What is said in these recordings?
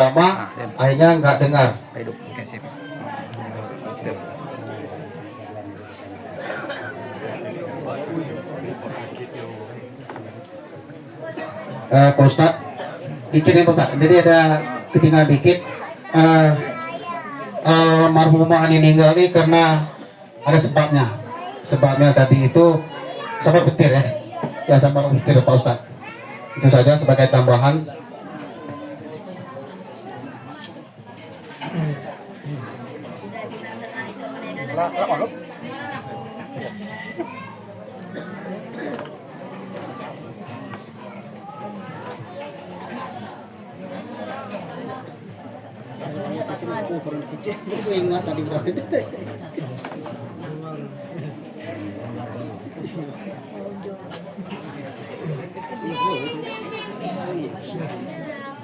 Pertama, akhirnya nggak dengar. Hidup, oke sip. Betul. Pak Ustadz, dikit ya Pak Ustadz. Jadi ada ketinggalan dikit. Almarhumah ini meninggal ini karena ada sebabnya. Sebabnya tadi itu sama petir ya. Ya sama petir Pak Ustadz. Itu saja sebagai tambahan.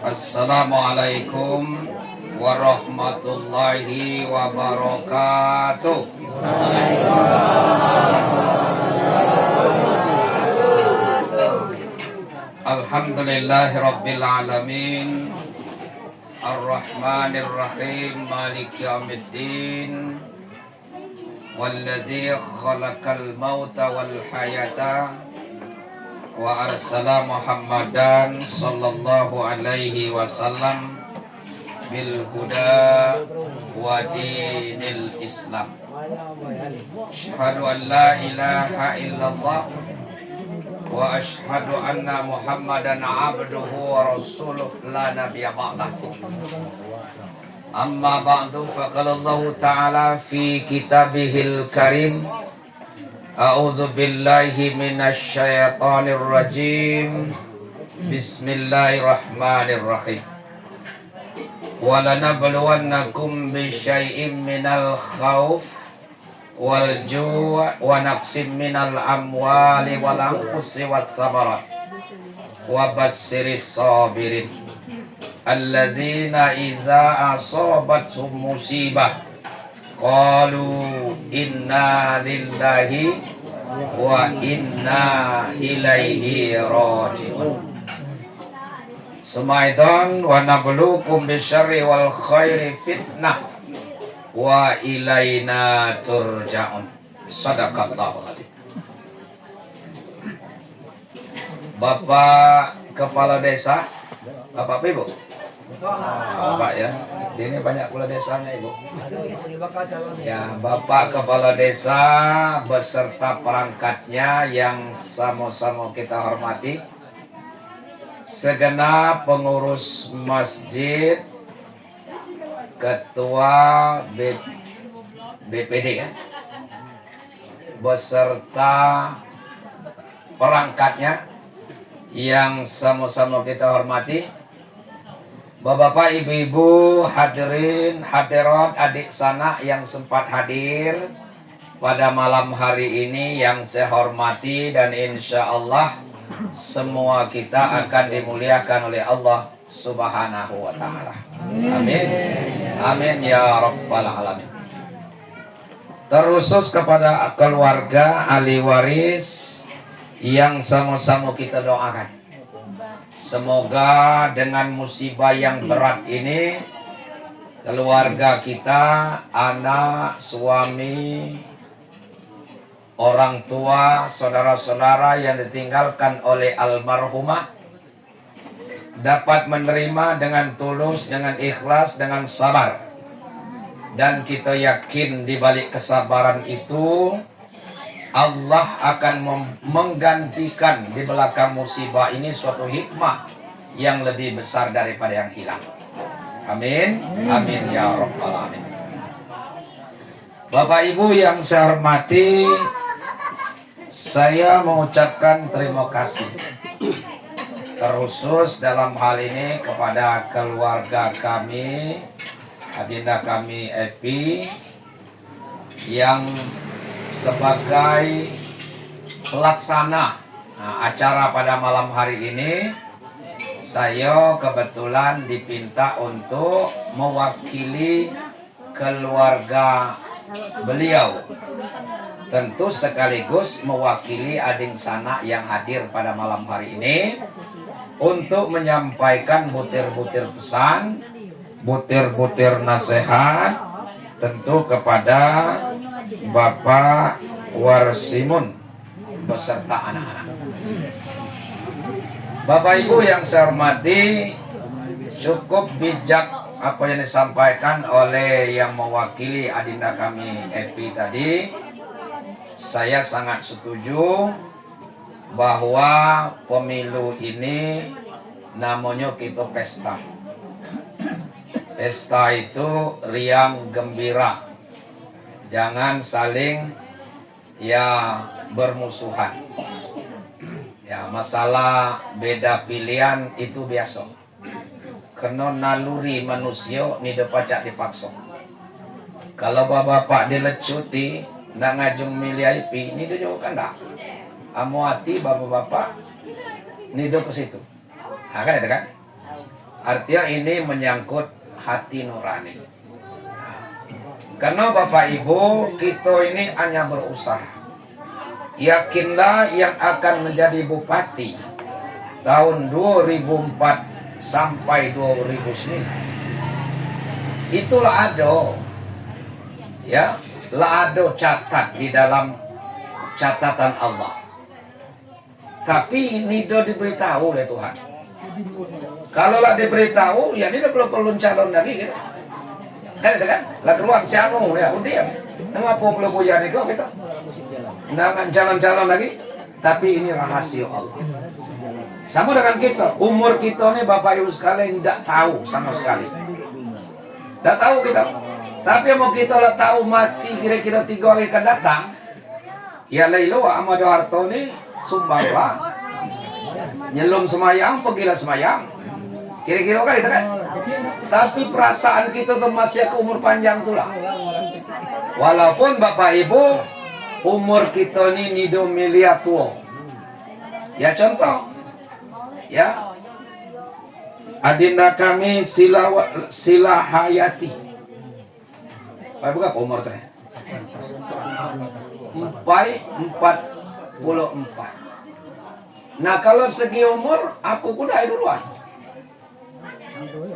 Assalamualaikum warahmatullahi wabarakatuh. Alhamdulillahirabbil alamin. Ar-Rahmanir Rahim, Maliki Yaumiddin. Walladzi khalaqal mauta wal hayata wa arsala Muhammadan sallallahu alaihi wasallam bil huda wa dinil Islam. Asyhadu an la ilaha illallah wa asyhadu anna Muhammadan abduhu wa rasuluh la nabiyya ba'dahu. Amma ba'du, faqala Allah ta'ala fi kitabihil karim, a'udzu billahi minasy syaithanir rajim. Bismillahirrahmanirrahim. Wa lanabluwannakum bisyai'im minal khauf wal ju' wa naqsim minal amwali wal anfusi wat thamarat wa bassiris sabirin alladzina idza asabatuhum musibah qalu inna lillahi wa inna ilaihi raji'un. Sumaidan wa nabluukum bisyarri wal khairi fitnah wa ilaina turja'un. Shadaqallahul azim. Bapak Kepala Desa, Bapak Ibu? Bapak ya, ini banyak kepala desanya Ibu. Ya, Bapak Kepala Desa beserta perangkatnya yang sama-sama kita hormati, segenap pengurus masjid, ketua BPD ya, beserta perangkatnya yang sama-sama kita hormati, Bapak-bapak, ibu-ibu, hadirin, hadirat, adik sanak yang sempat hadir pada malam hari ini yang saya hormati, dan insya Allah semua kita akan dimuliakan oleh Allah Subhanahu wa ta'ala. Amin. Amin ya rabbal alamin. Terusus kepada keluarga ahli waris yang sama-sama kita doakan, semoga dengan musibah yang berat ini keluarga kita, anak, suami, orang tua, saudara-saudara yang ditinggalkan oleh almarhumah dapat menerima dengan tulus, dengan ikhlas, dengan sabar. Dan kita yakin di balik kesabaran itu Allah akan menggantikan di belakang musibah ini suatu hikmah yang lebih besar daripada yang hilang. Amin. Amin ya rabbal alamin. Bapak Ibu yang saya hormati, saya mengucapkan terima kasih terkhusus dalam hal ini kepada keluarga kami, adinda kami Epi, yang sebagai pelaksana acara pada malam hari ini. Saya kebetulan dipinta untuk mewakili keluarga beliau, tentu sekaligus mewakili adik sanak yang hadir pada malam hari ini untuk menyampaikan butir-butir pesan butir-butir nasihat tentu kepada Bapak Warsimun beserta anak-anak. Bapak Ibu yang saya hormati, cukup bijak apa yang disampaikan oleh yang mewakili adinda kami Epi tadi. Saya sangat setuju bahwa pemilu ini namanya kita pesta. Pesta itu riang gembira. Jangan saling bermusuhan. Masalah beda pilihan itu biasa. Kena naluri manusia ni dipacak dipaksa. Kalau bapak dilecuti nak ngajung milih IP, ni dia jauh kan tak? Amu hati bapak-bapak ni dia ke situ. Kan itu kan? Artinya ini menyangkut hati nurani. Karena Bapak Ibu, kita ini hanya berusaha. Yakinlah yang akan menjadi bupati tahun 2004 sampai 2009. Itulah ada. Lah ada catat di dalam catatan Allah. Tapi ini dah diberitahu oleh Tuhan. Kalau lah diberitahu, ya ini dah perlu calon lagi gitu. Kan itu kan? Lah keruang si anu ya, udah. Nama apa perlu punya ni kau gitu. Dengan calon-calon lagi. Tapi ini rahasia Allah. Sama dengan kita, umur kita ni Bapak Ibu sekalian tidak tahu sama sekali. Tidak tahu kita. Tapi mau kita lah tahu mati kira-kira 3 hari akan datang. Ya Lailo Ahmad Harto ni sumbanglah. Nyelum semayang, pergilah semayang. Kira-kira kan itu kan? Tapi perasaan kita tuh masih ke umur panjang tu lah. Walaupun Bapak Ibu, umur kita ni nido miliar tua. Ya contoh. Ya. Adinda kami Sila Hayati. Berapa umur tu? 44. Nah kalau segi umur, aku kuda duluan.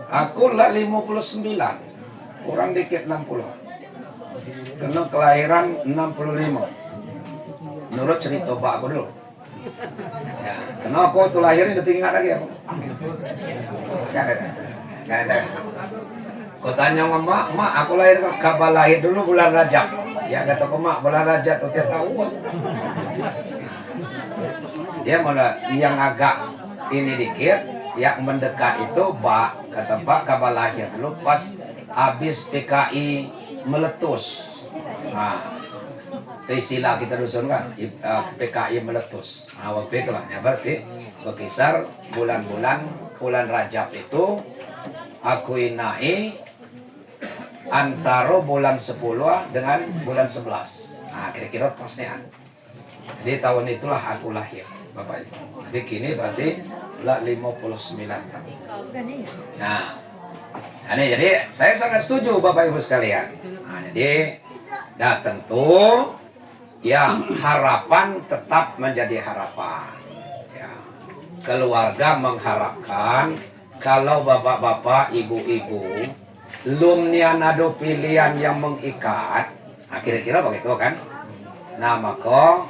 Aku lah 59, kurang dikit 60. Karena kelahiran 65. Menurut cerita Pak aku dulu. Ya, karena aku tuh lahirin udah tinggal lagi aku. Gak ada. Kau tanya sama mak, aku lahir kabar lahir dulu bulan Rajab. Ya kata aku mak bulan Rajab tuh tiap tahun. Dia malah yang agak ini dikit, yang mendekat itu Pak, kata Pak kabar lahir dulu pas habis PKI meletus. Nah, itu istilah kita dusun kan, PKI meletus. Nah, waktu itu lah, ya berarti berkisar bulan Rajab itu aku inai antara bulan 10 dengan bulan 11. Nah, kira-kira pasnya. Jadi tahun itulah aku lahir, Bapak Ibu. Jadi kini berarti 59 tahun. Nah, ini jadi saya sangat setuju Bapak Ibu sekalian. Nah, jadi tentu ya harapan tetap menjadi harapan. Ya, keluarga mengharapkan kalau bapak-bapak, ibu-ibu lumnian ada pilihan yang mengikat, nah kira-kira begitu kan? Nah maka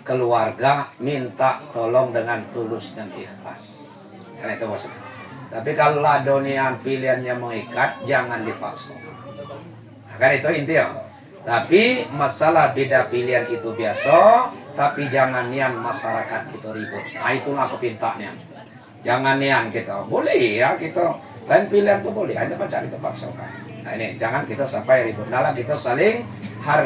keluarga minta tolong dengan tulus dan ikhlas. Karena itu maksudnya. Tapi kalau ada nian pilihan yang mengikat, jangan dipaksa. Nah, kan itu intinya. Tapi masalah beda pilihan itu biasa, tapi jangan nian masyarakat itu ribut. Nah itulah kepintaannya. Jangan nian kita, boleh ya kita. Lain pilihan itu boleh, ada macam kita paksakan. Nah ini, jangan kita sampai ribut. Nah kita saling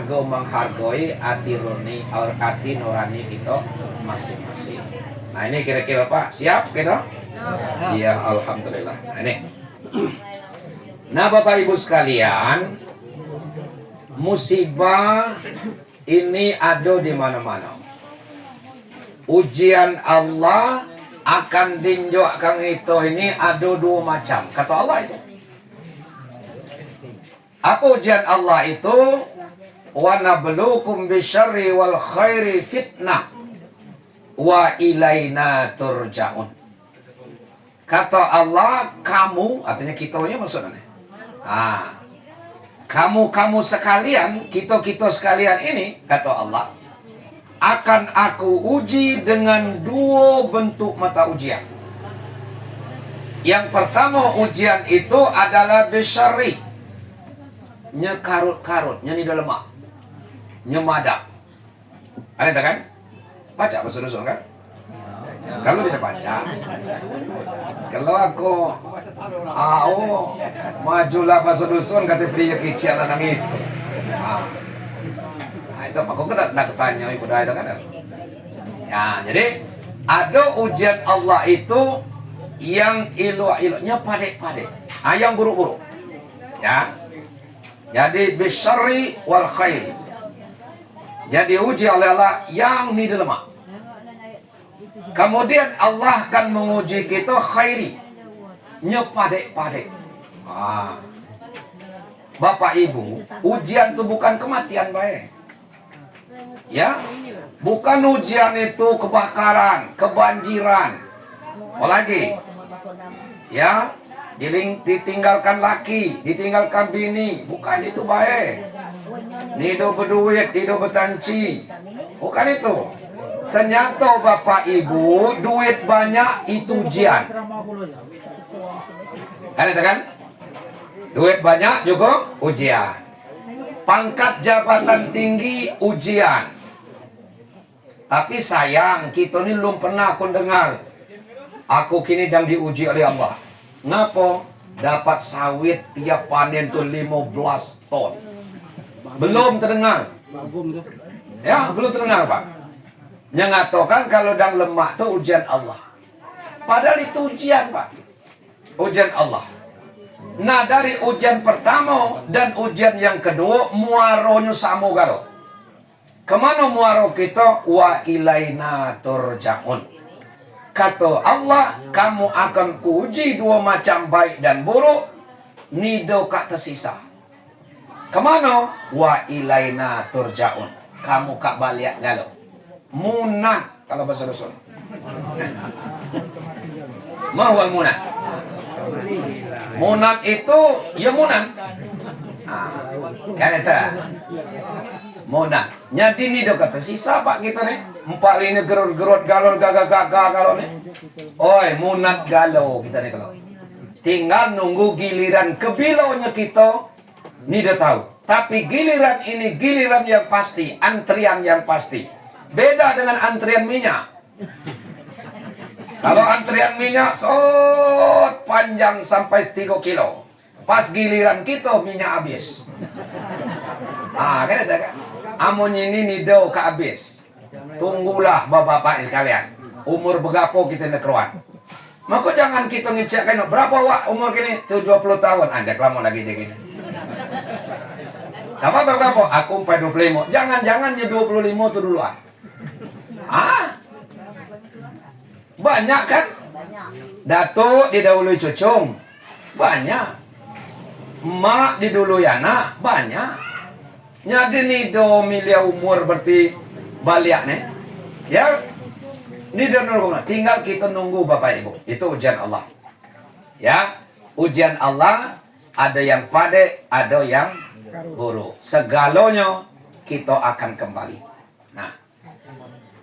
menghargai hati nurani kita masing-masing. Nah ini kira-kira Pak, siap kita? Iya, alhamdulillah. Nah ini. Nah Bapak Ibu sekalian, musibah ini ada di mana-mana. Ujian Allah akan dinjokkan itu ini ada 2 macam. Kata Allah itu. Apa ujian Allah itu? Wa nabluukum bisyarri wal khairi fitnah wa ilaina turja'un. Kata Allah, kamu, artinya kita ini maksudnya. Ah, kamu sekalian, kita sekalian ini, kata Allah, akan aku uji dengan dua bentuk mata ujian. Yang pertama ujian itu adalah bisyari, nya karut-karut, nya nida lemak, nya madak. Ada tak kan? Baca bahasa dusun kan? Kalau tidak baca, kalau aku majulah bahasa dusun kata pria kecil anak itu. Itu aku kena nak tanya ibu dah itu kan. Ya, jadi ada ujian Allah itu yang ilu-ilunya padek-padek, yang buruk-buruk. Ya. Jadi bisyarri wal khairi. Jadi uji oleh Allah yang ni lemak. Kemudian Allah akan menguji kita khairi, padek-padek. Bapak Ibu, ujian itu bukan kematian baik. Ya, bukan ujian itu kebakaran, kebanjiran. Apalagi, ya, ditinggalkan laki, ditinggalkan bini, bukan itu baik. Nido berduit, nido bertanci, bukan itu. Ternyata Bapak Ibu, duit banyak itu ujian. Ada kan? Duit banyak juga ujian. Pangkat jabatan tinggi ujian. Tapi sayang, kita ini belum pernah aku dengar. Aku kini sedang diuji oleh Allah. Ngapa? Dapat sawit tiap panen tuh 15 ton. Belum terdengar. Ya, belum terdengar, Pak. Yang ngatakan kalau sedang lemak tuh ujian Allah. Padahal itu ujian, Pak. Ujian Allah. Nah, dari ujian pertama dan ujian yang kedua, muaronya sama garo. Kemana muaro kita? Wa ilaina turja'un. Kata Allah, kamu akan kuuji dua macam baik dan buruk. Nido kak tersisa. Kemana? Wa ilaina turja'un. Kamu kak balik galau. Munah kalau bahasa dusun. Mahwal munah. Munah itu ya munah. Kan itu. Munah. Jadi ni dok kata sisa pak kita nih. Empat ini gerut galon gagak galon nih. Oi munah galau kita nih kalau. Tinggal nunggu giliran kebilaunya kita. Ni dah tahu. Tapi giliran ini giliran yang pasti, antrian yang pasti. Beda dengan antrian minyak. Kalau antrian minyak panjang sampai 3 kilo. Pas giliran kita minyak habis. Kan ada kan? Amun ini nido ke habis. Tunggulah bapak-bapak sekalian. Umur begapo kita nak keruan. Maka jangan kita ngecekkan berapa wak umur kini 70 tahun. Anda lama lagi dia gini. Kamu berapa? Aku 25. Jangan-jangan dia 25 tu duluan. Banyak kan? Datuk didahului cucung. Banyak. Mak didului anak. Banyak. Jadi ni do milia umur berarti balik nih. Ya. Ni do nunggu. Tinggal kita nunggu Bapak Ibu. Itu ujian Allah. Ya. Ujian Allah ada yang padek, ada yang buruk. Segalanya kita akan kembali. Nah,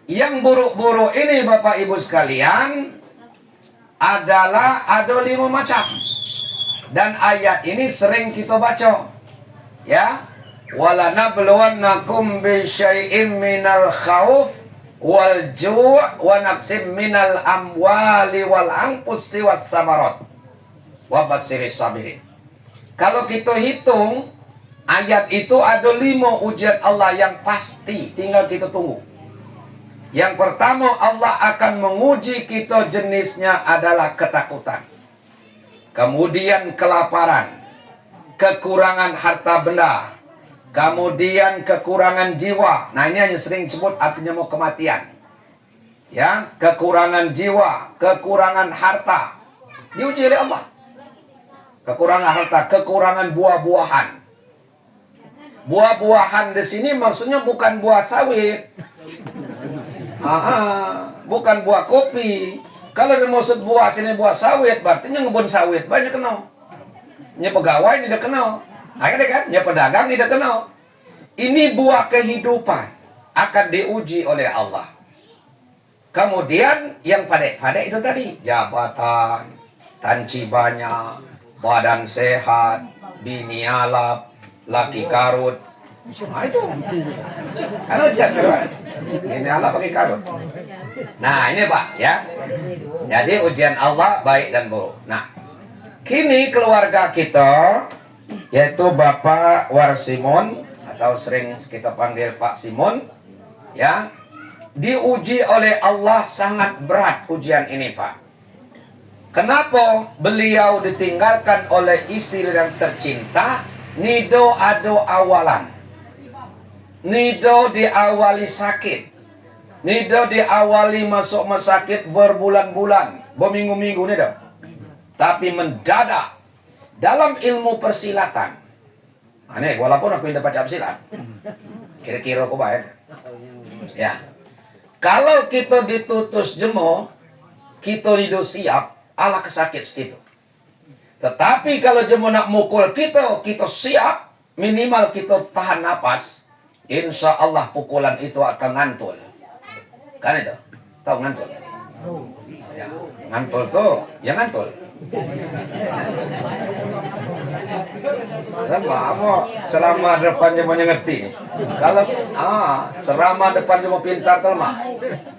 yang buruk-buruk ini Bapak Ibu sekalian adalah ada 5 macam. Dan ayat ini sering kita baca. Ya. Wala nabluwannakum bi syai'in minal khauf wal ju' wa naqsim minal amwali wal anfusi wath thamarat. Wa basyiris sabirin. Kalau kita hitung ayat itu ada 5 ujian Allah yang pasti, tinggal kita tunggu. Yang pertama, Allah akan menguji kita, jenisnya adalah ketakutan. Kemudian kelaparan, kekurangan harta benda, kemudian kekurangan jiwa. Nah, ini yang sering disebut artinya mau kematian. Ya, kekurangan jiwa, kekurangan harta. Diuji oleh Allah. Kekurangan harta, kekurangan buah-buahan. Buah-buahan di sini maksudnya bukan buah sawit. Bukan buah kopi. Kalau dimaksud buah sini buah sawit, berarti ngebun sawit banyak kena. nya pegawai tidak kenal. Akhirnya kan, nya pedagang tidak kenal. Ini buah kehidupan akan diuji oleh Allah. Kemudian yang padek-padek itu tadi, jabatan, tanci banyak, badan sehat, bini alap, laki karut. Nah itu. Kan ujian kan? Bini alap pakai karut. Nah ini Pak ya. Jadi ujian Allah baik dan buruk. Nah, kini keluarga kita, yaitu Bapak Warsimon, atau sering kita panggil Pak Simon, ya, diuji oleh Allah sangat berat ujian ini Pak. Kenapa beliau ditinggalkan oleh istri yang tercinta? Nido ado awalan. Nido diawali sakit. Nido diawali masuk rumah sakit berbulan-bulan, berminggu-minggu nido. Tapi mendadak dalam ilmu persilatan. Aneh, walaupun aku tidak baca silat. Kira-kira aku baik. Ya. Kalau kita ditutus jemo, kita hidup siap, Allah kesakit situ. Tetapi kalau jemo nak mukul kita siap, minimal kita tahan napas. Insya Allah pukulan itu akan ngantul. Kan itu? Tahu ngantul? Ya, ngantul tuh, ya ngantul. Ceramah depannya mau ngerti. Kalau ceramah depannya mau pintar telma.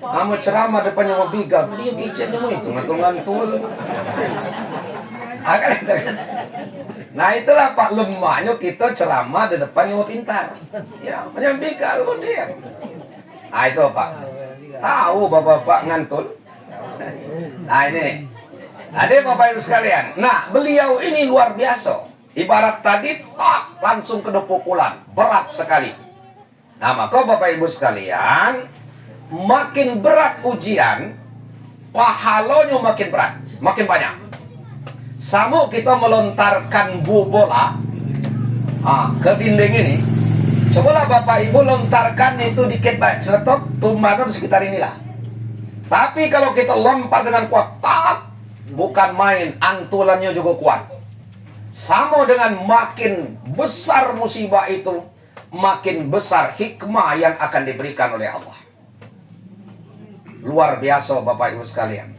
Kamu ceramah depannya mau bigal. Dia gijen semua itu ngantul. Nah itulah Pak lemahnya kita ceramah di depannya mau pintar. Ya, macam bigal pun dia. Nah itu Pak. Tahu bapak-bapak ngantul. Nah ini. Ada Bapak Ibu sekalian. Nah, beliau ini luar biasa. Ibarat tadi, langsung ke pukulan. Berat sekali. Nah, maka Bapak Ibu sekalian, makin berat ujian, pahalanya makin berat. Makin banyak. Sama kita melontarkan bola ke dinding ini. Cobalah Bapak Ibu lontarkan itu dikit baik. Seletok, tumbangan di sekitar inilah. Tapi kalau kita lempar dengan kuat, bukan main, antulannya juga kuat. Sama dengan makin besar musibah itu, makin besar hikmah yang akan diberikan oleh Allah. Luar biasa Bapak Ibu sekalian.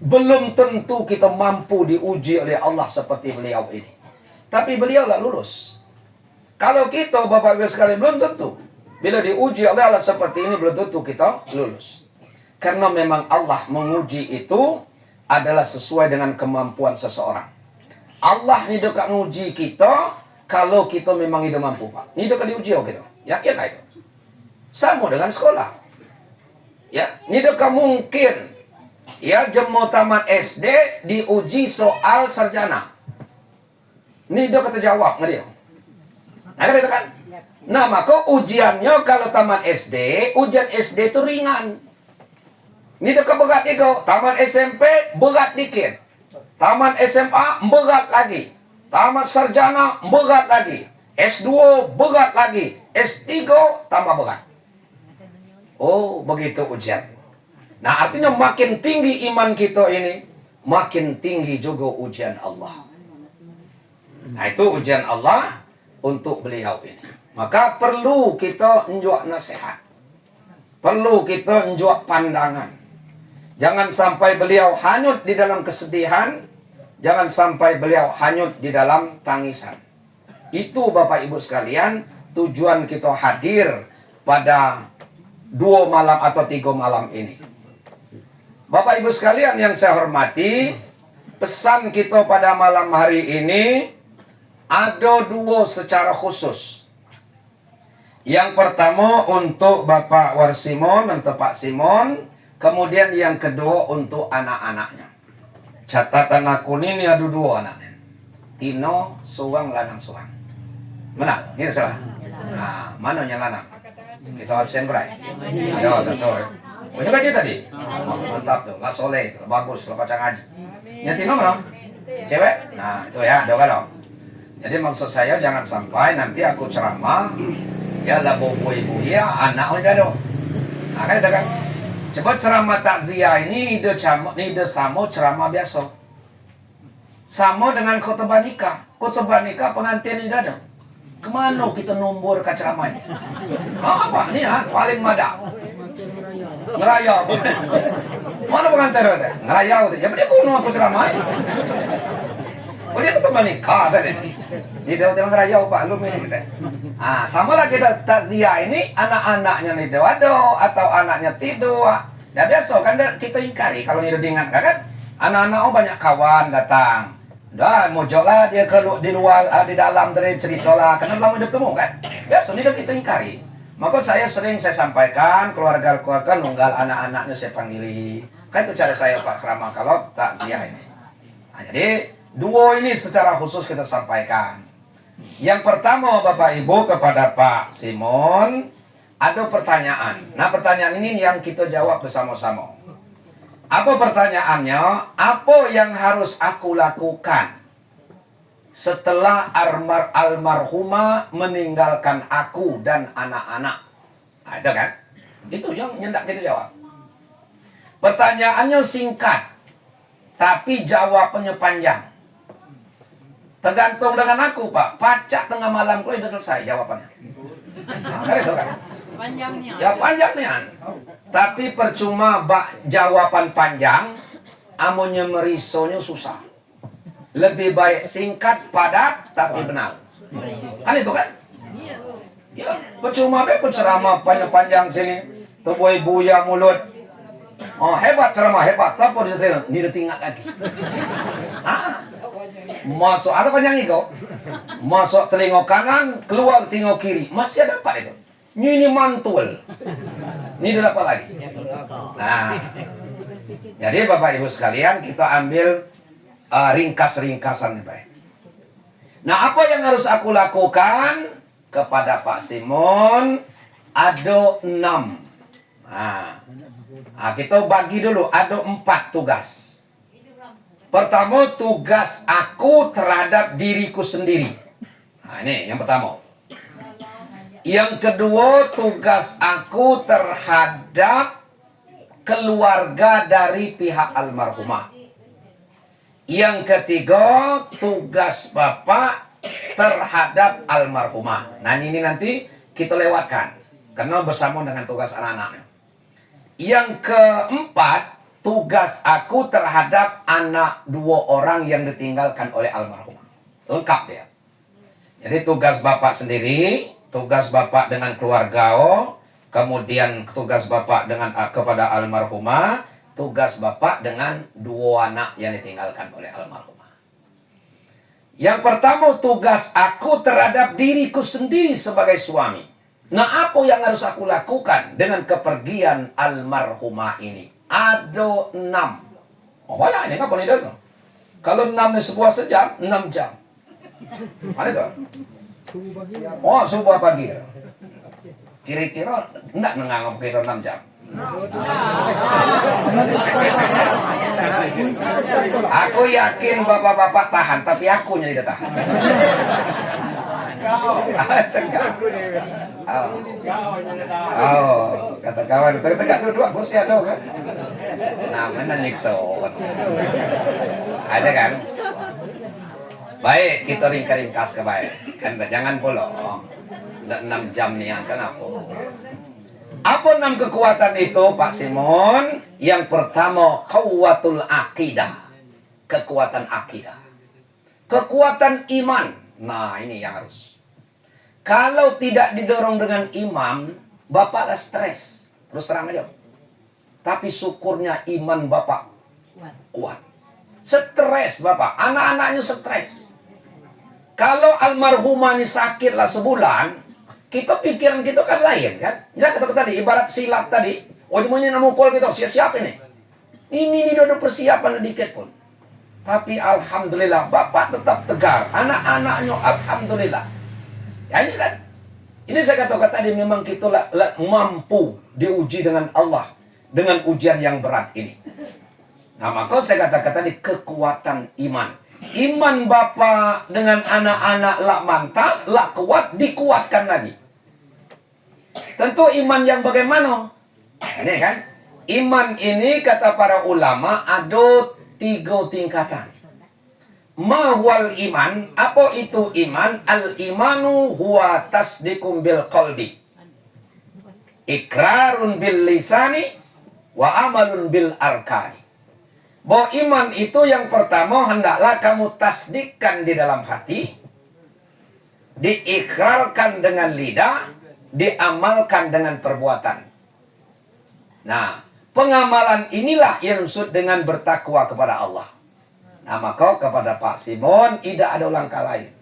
Belum tentu kita mampu diuji oleh Allah seperti beliau ini. Tapi beliau lah lulus. Kalau kita Bapak Ibu sekalian belum tentu. Bila diuji oleh Allah seperti ini belum tentu kita lulus. Karena memang Allah menguji itu adalah sesuai dengan kemampuan seseorang. Allah ni dekat menguji kita kalau kita memang hidup mampu Pak. Ni dekat diuji gitu. Yakin lah itu. Sama dengan sekolah. Ya, ni dekat mungkin ya jemu tamat SD diuji soal sarjana. Ni dekat terjawab nggak dia? Nah, kan? Nah, maka ujiannya kalau tamat SD, ujian SD itu ringan. Ini dekat berat dikit. Taman SMP berat dikit. Taman SMA berat lagi. Taman sarjana berat lagi. S2 berat lagi. S3 tambah berat. Oh, begitu ujian. Nah, artinya makin tinggi iman kita ini, makin tinggi juga ujian Allah. Nah, itu ujian Allah untuk beliau ini. Maka perlu kita menjual nasihat. Perlu kita menjual pandangan. Jangan sampai beliau hanyut di dalam kesedihan. Jangan sampai beliau hanyut di dalam tangisan. Itu Bapak Ibu sekalian, tujuan kita hadir pada 2 malam atau 3 malam ini. Bapak Ibu sekalian yang saya hormati, pesan kita pada malam hari ini ada 2 secara khusus. Yang pertama untuk Bapak Warsimon, untuk Pak Simon. Kemudian yang kedua untuk anak-anaknya. Catatan aku ini ada 2 anaknya. Tino, Suwang, Lanang, Suwang. Mana? Ini salah. Nah, mana yang Lanang? Kita absen berai. Ada 1. Oh, ini kan dia tadi. Oh, mantap tuh. Lah soleh itu. Bagus. Lah baca ngaji. Yang Tino mana? Cewek? Nah, itu ya. Doa dong. Jadi maksud saya jangan sampai nanti aku ceramah. Ya lah bobo ibu. Ya anak udah dong. Nah, kan itu kan. Coba ceramah takziah ini ide sama ceramah biasa. Sama dengan khutbah nikah. Khutbah nikah pengantin ini datang. Kemana kita nombor ceramahnya? Apa? Ini paling madak. Ngerayau. Mana pengantin ada? Ngerayau. Ya dia kuno apa ceramah? Oh dia khutbah nikah tadi. Dia dalam ngerayau Pak, lu ini kita. Sama lah kita takziah ini anak-anaknya nih doa atau anaknya tidur. Dah biasa kan kita ingkari kalau ini diingat kan? Anak-anak banyak kawan datang. Dah mojok lah dia di luar di dalam dari cerita lah karena belum hidup temu kan. Biasa ini kita ingkari. Maka saya sampaikan keluarga-keluarga nunggal anak-anaknya saya panggili. Kan itu cara saya Pak ceramah kalau takziah ini. Jadi dua ini secara khusus kita sampaikan. Yang pertama Bapak Ibu kepada Pak Simon ada pertanyaan. Nah pertanyaan ini yang kita jawab bersama-sama. Apa pertanyaannya? Apa yang harus aku lakukan setelah almarhumah meninggalkan aku dan anak-anak? Itu kan? Itu yang nyendak kita jawab. Pertanyaannya singkat, tapi jawabannya panjang. Tergantung dengan aku, Pak. Pacak tengah malam kau sudah selesai jawabannya. Kan itu kan? Panjangnya. Ya panjangnya. Tapi percuma jawaban panjang, amunnya merisonya susah. Lebih baik singkat, padat, tapi benar. Kan itu kan? Ya, percuma pun ceramah panjang-panjang sini. Tubuh buya mulut. Oh hebat ceramah, hebat. Tapi di sini, ini ditinggal lagi. Masuk, ada panjang itu. Masuk telinga kanan, keluar telinga kiri. Masih ada apa itu? Ini mantul. Ini dapat lagi. Nah, jadi Bapak Ibu sekalian kita ambil ringkas-ringkasan nih Pak. Nah, apa yang harus aku lakukan kepada Pak Simon? Ada 6. Nah, kita bagi dulu. Ada 4 tugas. Pertama, tugas aku terhadap diriku sendiri. Nah, ini yang pertama. Yang kedua, tugas aku terhadap keluarga dari pihak almarhumah. Yang ketiga, tugas Bapak terhadap almarhumah. Nah, ini nanti kita lewatkan. Karena bersama dengan tugas anak-anaknya. Yang keempat, tugas aku terhadap anak 2 orang yang ditinggalkan oleh almarhumah. Lengkap dia. Jadi tugas Bapak sendiri, tugas Bapak dengan keluarga, kemudian tugas Bapak dengan kepada almarhumah, tugas Bapak dengan 2 anak yang ditinggalkan oleh almarhumah. Yang pertama, tugas aku terhadap diriku sendiri sebagai suami. Nah, apa yang harus aku lakukan dengan kepergian almarhumah ini? Ada 6. Oh, banyak ini kan itu. Kalau 6 di sebuah sejam, 6 jam. Mana itu? Oh, subuh pagi. Kira-kira enggak menganggap kira 6 jam. Aku yakin bapak-bapak tahan, tapi aku yang tidak tahan. Kata kawan, tegak dua bos ya dong kan. Namanya Nixon. Ada kan? Baik, kita ringkas ke baik. Kan jangan pula 6 jam nih kan aku. Apa 6 kekuatan itu Pak Simon? Yang pertama, quwwatul akidah. Kekuatan akidah. Kekuatan iman. Nah, ini yang harus. Kalau tidak didorong dengan iman, Bapak lah stres. Terus terang aja. Tapi syukurnya iman Bapak kuat. Stres Bapak. Anak-anaknya stres. Kalau almarhumah ini sakit lah sebulan, kita pikiran kita kan lain kan. Ya kata tadi, ibarat silat tadi. Oh ini namukul kita, siap-siap ini. Ini udah persiapan sedikit pun. Tapi alhamdulillah Bapak tetap tegar. Anak-anaknya alhamdulillah. Ya ini kan. Ini saya katakan tadi memang kita mampu diuji dengan Allah. Dengan ujian yang berat ini. Nah maka saya katakan tadi kekuatan iman. Iman Bapak dengan anak-anak lah mantap, lah kuat, dikuatkan lagi. Tentu iman yang bagaimana? Ini kan. Iman ini kata para ulama ada 3 tingkatan. mahwal iman, apa itu iman? Al-imanu huwa tasdiqum bil qalbi, ikrarun bil lisani, wa amalun bil arkani. Bahwa iman itu yang pertama hendaklah kamu tasdikkan di dalam hati, diikrarkan dengan lidah, diamalkan dengan perbuatan. Nah, pengamalan inilah yang disebut dengan bertakwa kepada Allah. Nah, maka kepada Pak Simon tidak ada langkah lain.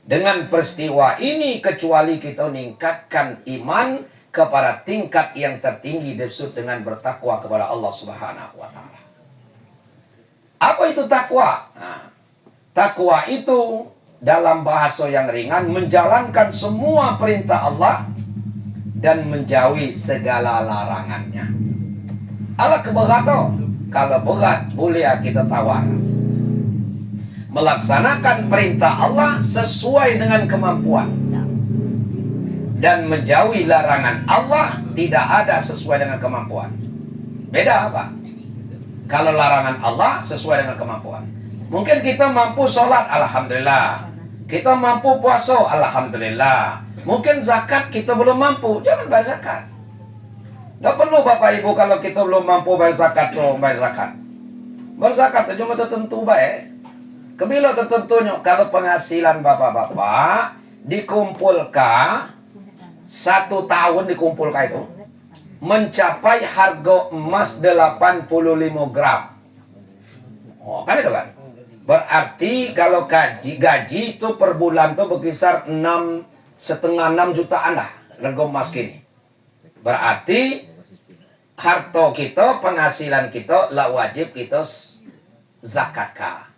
Dengan peristiwa ini kecuali kita meningkatkan iman kepada tingkat yang tertinggi disebut dengan bertakwa kepada Allah Subhanahu wa taala. Apa itu takwa? Nah, takwa itu dalam bahasa yang ringan menjalankan semua perintah Allah dan menjauhi segala larangannya. Allah keberat. Kalau berat boleh kita tawar. Melaksanakan perintah Allah sesuai dengan kemampuan dan menjauhi larangan Allah tidak ada sesuai dengan kemampuan. Beda apa? Kalau larangan Allah sesuai dengan kemampuan. Mungkin kita mampu sholat, alhamdulillah. Kita mampu puasa, alhamdulillah. Mungkin zakat kita belum mampu, jangan bayar zakat. Tidak perlu Bapak Ibu kalau kita belum mampu bayar zakat, bayar zakat. Berzakat cuma tertentu baik. Kebila tertentunya kalau penghasilan bapak-bapak dikumpulkan 1 tahun dikumpulkan itu mencapai harga emas 85 gram. Oh, kan itu kan? Berarti kalau gaji itu per bulan tuh berkisar 6,5-6 jutaan lah harga emas gini. Berarti harta kita, penghasilan kita lah wajib kita zakatkan.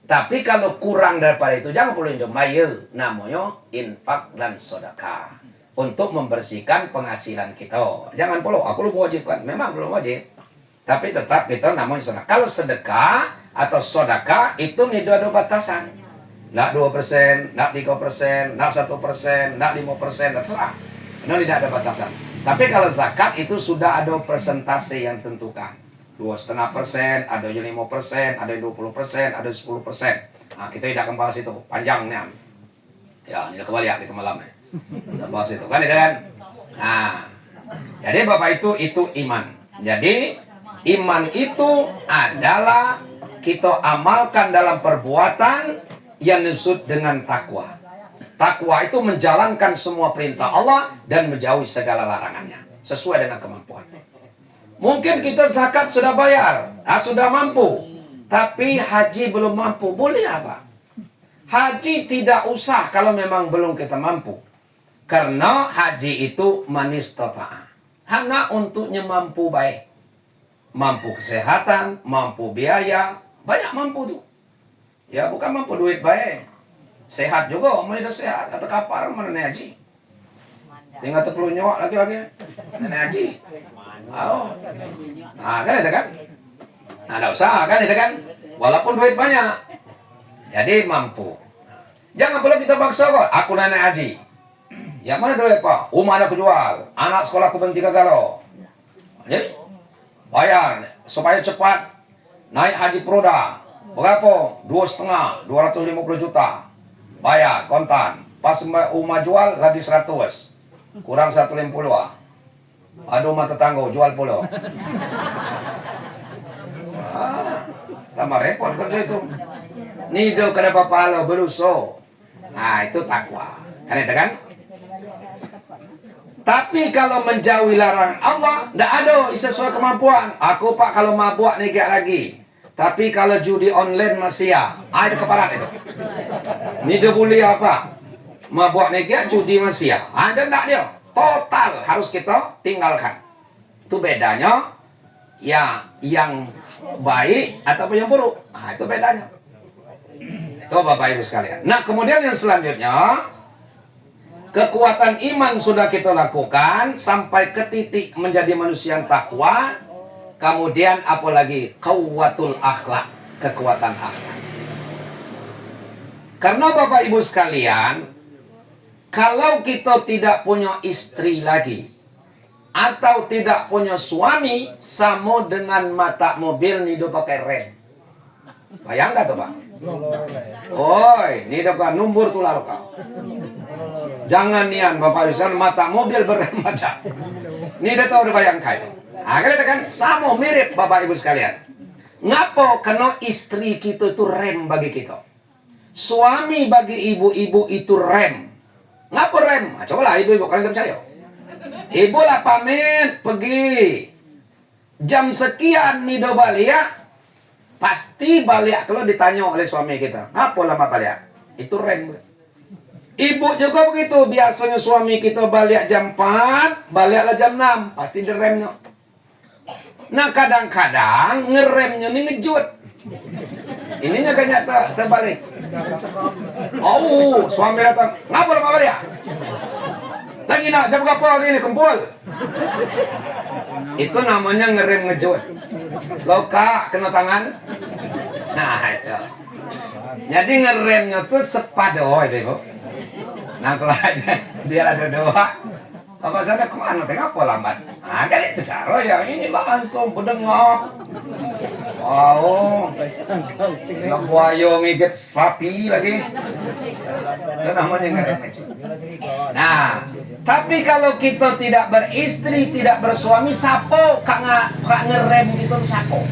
Tapi kalau kurang daripada itu jangan perlu injomaya, namanya infak dan sedekah untuk membersihkan penghasilan kita. Jangan perlu, aku belum wajibkan, memang belum wajib. Tapi tetap kita namanya sedekah. Kalau sedekah atau sedekah itu tidak ada batasan. Nak 2%, nak 3%, nak 1%, nak 5%, terserah. Nah, tidak ada batasan. Tapi kalau zakat itu sudah ada persentase yang tentukan. 2,5%, ada yang 5%, ada yang 20%, ada 10%. Nah, kita tidak akan bahas itu panjangnya. Ya, ini kembali ya kita malam nih. Kita bahas itu kan, kan? Nah, jadi Bapak itu iman. Jadi iman itu adalah kita amalkan dalam perbuatan yang disebut dengan takwa. Takwa itu menjalankan semua perintah Allah dan menjauhi segala larangannya sesuai dengan kemampuan. Mungkin kita zakat sudah bayar, sudah mampu, tapi haji belum mampu. Boleh apa? Haji tidak usah kalau memang belum kita mampu. Karena haji itu manistata'a. Hanya untuknya mampu baik. Mampu kesehatan, mampu biaya, banyak mampu tuh. Ya bukan mampu duit baik. Sehat juga, mana dah sehat. Kata kapar, mana naik haji. Tinggal 10 nyok lagi-lagi. Naik haji. Oh. Nah kan itu kan. Nah ada usaha kan itu kan. Walaupun duit banyak. Jadi mampu. Jangan perlu kita paksa kok. Aku naik haji. Ya mana duit pak? Rumah ada kejual. Anak sekolah aku berhenti kagalo. Jadi bayar supaya cepat naik haji peroda. Berapa? 2,5, 250 juta. Bayar kontan. Pas rumah jual lagi 100. Kurang 150 ah. Aduh mata tetangga jual pula. Tambah repot kerja itu. Nido kenapa pala berusaha. Nah itu takwa. Kan itu kan? Tapi kalau menjauhi larangan Allah, tidak ada sesuai kemampuan. Aku pak kalau mabuk nih gak lagi. Tapi kalau judi online masih ya. Ada keparat itu. Nido boleh apa? Mabuk nih gak judi masih ya. Ada enggak dia? Total harus kita tinggalkan. Itu bedanya ya yang baik atau yang buruk. Nah, itu bedanya. Itu Bapak Ibu sekalian. Nah, kemudian yang selanjutnya kekuatan iman sudah kita lakukan sampai ke titik menjadi manusia yang takwa. Kemudian apalagi quwwatul akhlak, kekuatan akhlak. Karena Bapak Ibu sekalian, kalau kita tidak punya istri lagi atau tidak punya suami, sama dengan mata mobil nih pakai rem. Bayangkan tuh Pak. Oi, ni dah kau numbur tular kau. Jangan nian Bapak Ibu mata mobil berrem ada. Ni dah tahu dah bayangkan. Akhirnya kan sama mirip Bapak Ibu sekalian. Ngapo kena istri kita itu rem bagi kita. Suami bagi ibu-ibu itu rem. Ngapo rem? Nah, cobalah ibu-ibu kalian percaya. Ibu lah pamit pergi. Jam sekian nih do balik. Pasti balik kalau ditanya oleh suami kita. Apa lama balik? Itu rem. Ibu juga begitu. Biasanya suami kita balik jam 4, baliklah jam 6. Pasti diremnya. Nah kadang-kadang ngeremnya ini ngejut. Ininya kayaknya terbalik. Oh, suami datang. Ngapa lama balik? Lagi nak jam berapa ini kumpul? Itu namanya ngerem ngejut. Loka kena tangan. Nah itu. Jadi ngeremnya tuh sepadoh ibu. Nah kalau dia ada doa, apa sana kemana? Tengah apa lambat? Nah kan itu cara ya ini langsung berdengok. Wow, buaya ngigit sapi lagi. Itu namanya ngerem ngejut. Nah, tapi kalau kita tidak beristri, tidak bersuami, sapo kak ngerem gitu sapo.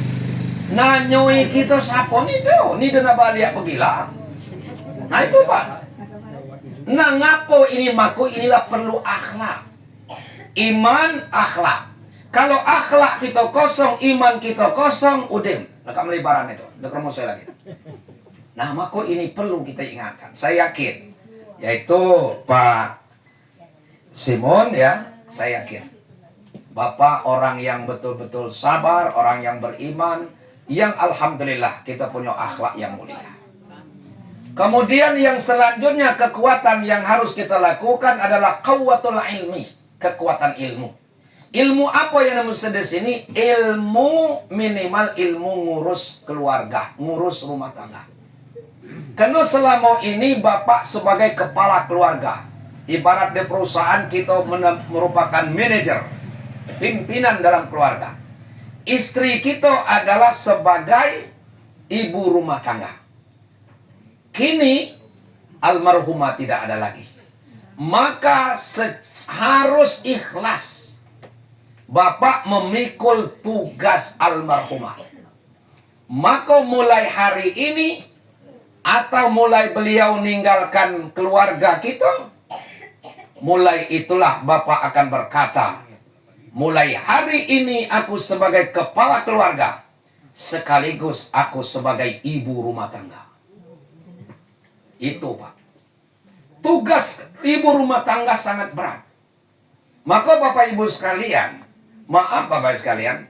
Nanyoi kita sapo ni dah balik pergilah. Nah itu Pak. Nah ngapo ini maku inilah perlu akhlak. Iman akhlak. Kalau akhlak kita kosong, iman kita kosong, udah dekat melibaran itu. Dekat rumah saya lagi. Nah maku ini perlu kita ingatkan. Saya yakin. Yaitu Pak Simon ya, saya yakin. Bapak orang yang betul-betul sabar, orang yang beriman, yang alhamdulillah kita punya akhlak yang mulia. Kemudian yang selanjutnya kekuatan yang harus kita lakukan adalah quwwatul ilmi, kekuatan ilmu. Ilmu apa yang harus di sini? Ilmu minimal ilmu ngurus keluarga, ngurus rumah tangga. Karena selama ini Bapak sebagai kepala keluarga, ibarat di perusahaan kita merupakan manajer, pimpinan dalam keluarga. Istri kita adalah sebagai ibu rumah tangga. Kini almarhumah tidak ada lagi. Maka harus ikhlas Bapak memikul tugas almarhumah. Maka mulai hari ini atau mulai beliau meninggalkan keluarga kita, mulai itulah Bapak akan berkata, mulai hari ini aku sebagai kepala keluarga, sekaligus aku sebagai ibu rumah tangga. Itu Pak. Tugas ibu rumah tangga sangat berat. Maka Bapak Ibu sekalian, maaf Bapak sekalian,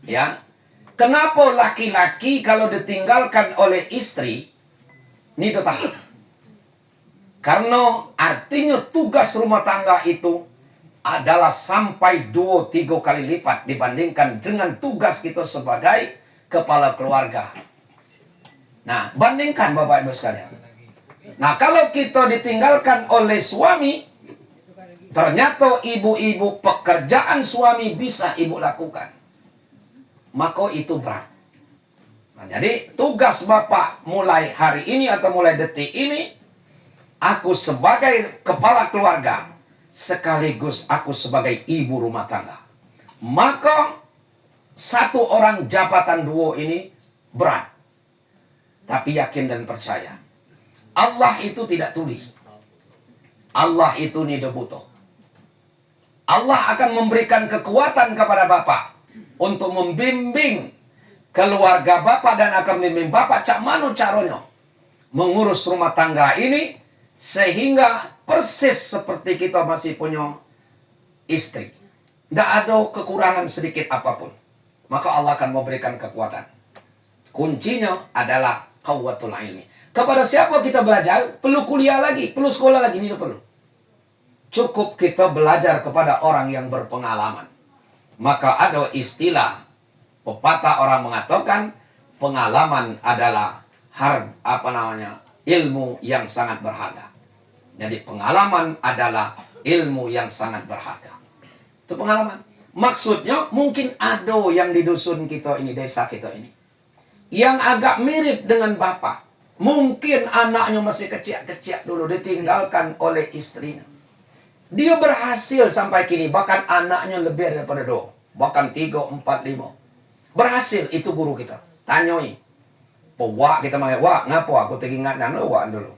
ya, kenapa laki-laki kalau ditinggalkan oleh istri, ini tahan. Karena artinya tugas rumah tangga itu adalah sampai 2-3 kali lipat dibandingkan dengan tugas kita sebagai kepala keluarga. Nah, bandingkan Bapak Ibu sekalian. Nah, kalau kita ditinggalkan oleh suami, ternyata ibu-ibu pekerjaan suami bisa ibu lakukan. Maka itu berat. Nah, jadi tugas Bapak mulai hari ini atau mulai detik ini, aku sebagai kepala keluarga, sekaligus aku sebagai ibu rumah tangga. Maka satu orang jabatan dua ini berat. Tapi yakin dan percaya. Allah itu tidak tuli. Allah itu tidak butuh. Allah akan memberikan kekuatan kepada Bapak untuk membimbing keluarga Bapak dan akan membimbing Bapak cak mana caranya mengurus rumah tangga ini sehingga persis seperti kita masih punya istri. Tidak ada kekurangan sedikit apapun. Maka Allah akan memberikan kekuatan. Kuncinya adalah quwwatul ilmi. Kepada siapa kita belajar? Perlu kuliah lagi, perlu sekolah lagi, ini perlu. Cukup kita belajar kepada orang yang berpengalaman. Maka ada istilah pepatah orang mengatakan pengalaman adalah ilmu yang sangat berharga. Jadi pengalaman adalah ilmu yang sangat berharga. Itu pengalaman. Maksudnya mungkin ada yang di dusun kita ini, desa kita ini, yang agak mirip dengan Bapak. Mungkin anaknya masih kecil-kecil dulu ditinggalkan oleh istrinya. Dia berhasil sampai kini, bahkan anaknya lebih daripada 2, bahkan 3, 4, 5. Berhasil, itu guru kita. Tanyoi. Wak kita mah, wak ngapa aku teringat nang wak dulu.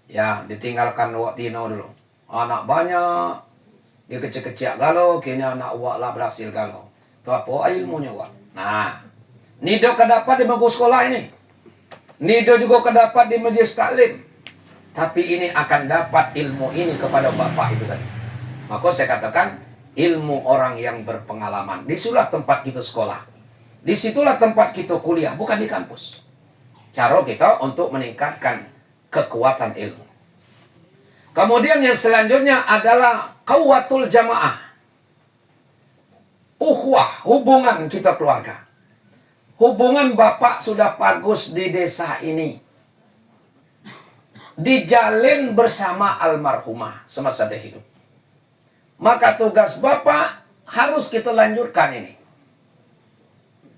Ya, ditinggalkan wak Tino dulu. Anak banyak, dia kecil-kecil galau, kini anak wak lah berhasil galau. Itu apa ilmunya wak? Nah, Nido kedapat di bangku sekolah ini. Nido juga kedapat di majelis taklim. Tapi ini akan dapat ilmu ini kepada bapak itu tadi. Maka saya katakan, ilmu orang yang berpengalaman. Disitulah tempat kita sekolah. Disitulah tempat kita kuliah, bukan di kampus. Cara kita untuk meningkatkan kekuatan ilmu. Kemudian yang selanjutnya adalah quwwatul jamaah. Ukhuwah, hubungan kita keluarga. Hubungan bapak sudah bagus di desa ini. Dijalin bersama almarhumah semasa dia hidup. Maka tugas bapak harus kita lanjutkan ini.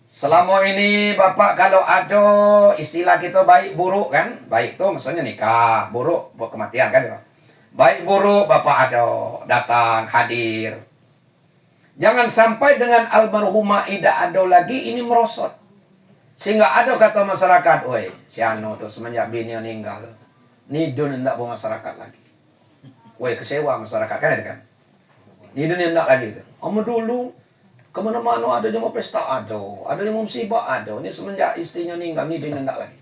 Selama ini bapak kalau ada istilah kita baik buruk kan. Baik itu maksudnya nikah, buruk buat kematian kan. Baik buruk bapak ada, datang, hadir. Jangan sampai dengan almarhumah tidak ada lagi ini merosot. Sehingga ada kata masyarakat, woi, si Ano tuh semenjak bini meninggal, Nido hendak bawa masyarakat lagi. Woi, kecewa masyarakat kan itu kan. Nido hendak lagi itu. Kamu dulu kemana-mana ada jemaah pesta ada jemaah musibah ada. Ini semenjak istrinya meninggal, Nido hendak lagi.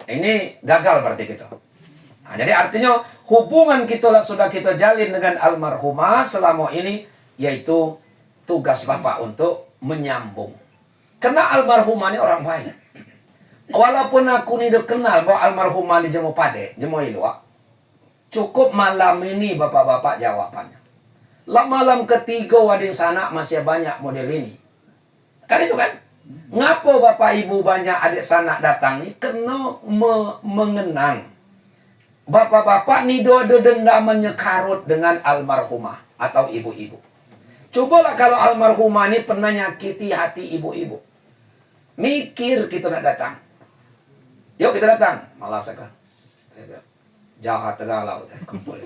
Ini gagal berarti kita. Nah, jadi artinya hubungan kita sudah kita jalin dengan almarhumah selama ini, yaitu tugas bapak untuk menyambung. Karena almarhumah ini orang baik. Walaupun aku ni kenal bahwa almarhumah ni jemu pade, jemu ilwa. Cukup malam ini bapak-bapak jawabannya. Lah malam ketiga wading sana masih banyak model ini. Kan itu kan? Ngapo bapak ibu banyak adik sanak datang ni? Kena mengenang. Bapak-bapak ni ada dendamannya karut dengan almarhumah atau ibu-ibu. Cobalah kalau almarhumah ni pernah nyakiti hati ibu-ibu. Mikir kita nak datang. Yuk kita datang. Malas kan? Jahat galau. Kumpul.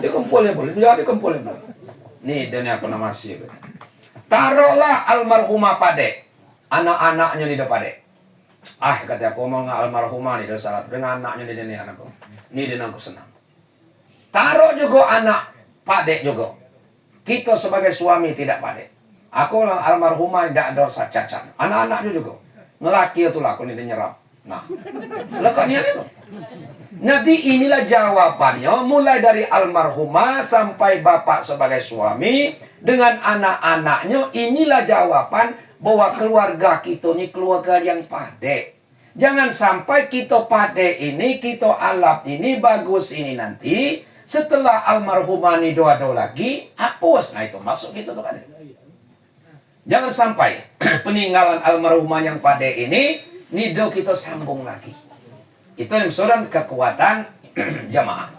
Dia kumpul ya boleh. Dia kumpul ya boleh. Nih dunia aku nama masih. Taruhlah almarhumah pade. Anak-anaknya di depan pade. Ah kata aku mau almarhumah ni dosa salat dengan anaknya di dunia anakku. Ni dia aku senang. Taruh juga anak pade juga. Kita sebagai suami tidak pade. Aku lah almarhumah tidak dosa cacat. Anak-anaknya juga. Ngelaki itu lah aku ni dia nyerap. Nah, lekatnya itu. Nanti inilah jawabannya. Mulai dari almarhumah sampai bapak sebagai suami. Dengan anak-anaknya. Inilah jawaban bahwa keluarga kita ni keluarga yang pade. Jangan sampai kita pade ini, kita alap ini, bagus ini nanti. Setelah almarhumah ni doa-doa lagi. Hapus. Nah itu maksud kita tuh kan. Jangan sampai peninggalan almarhumah yang pade ini, nido kita sambung lagi. Itu yang sudah kekuatan jamaah.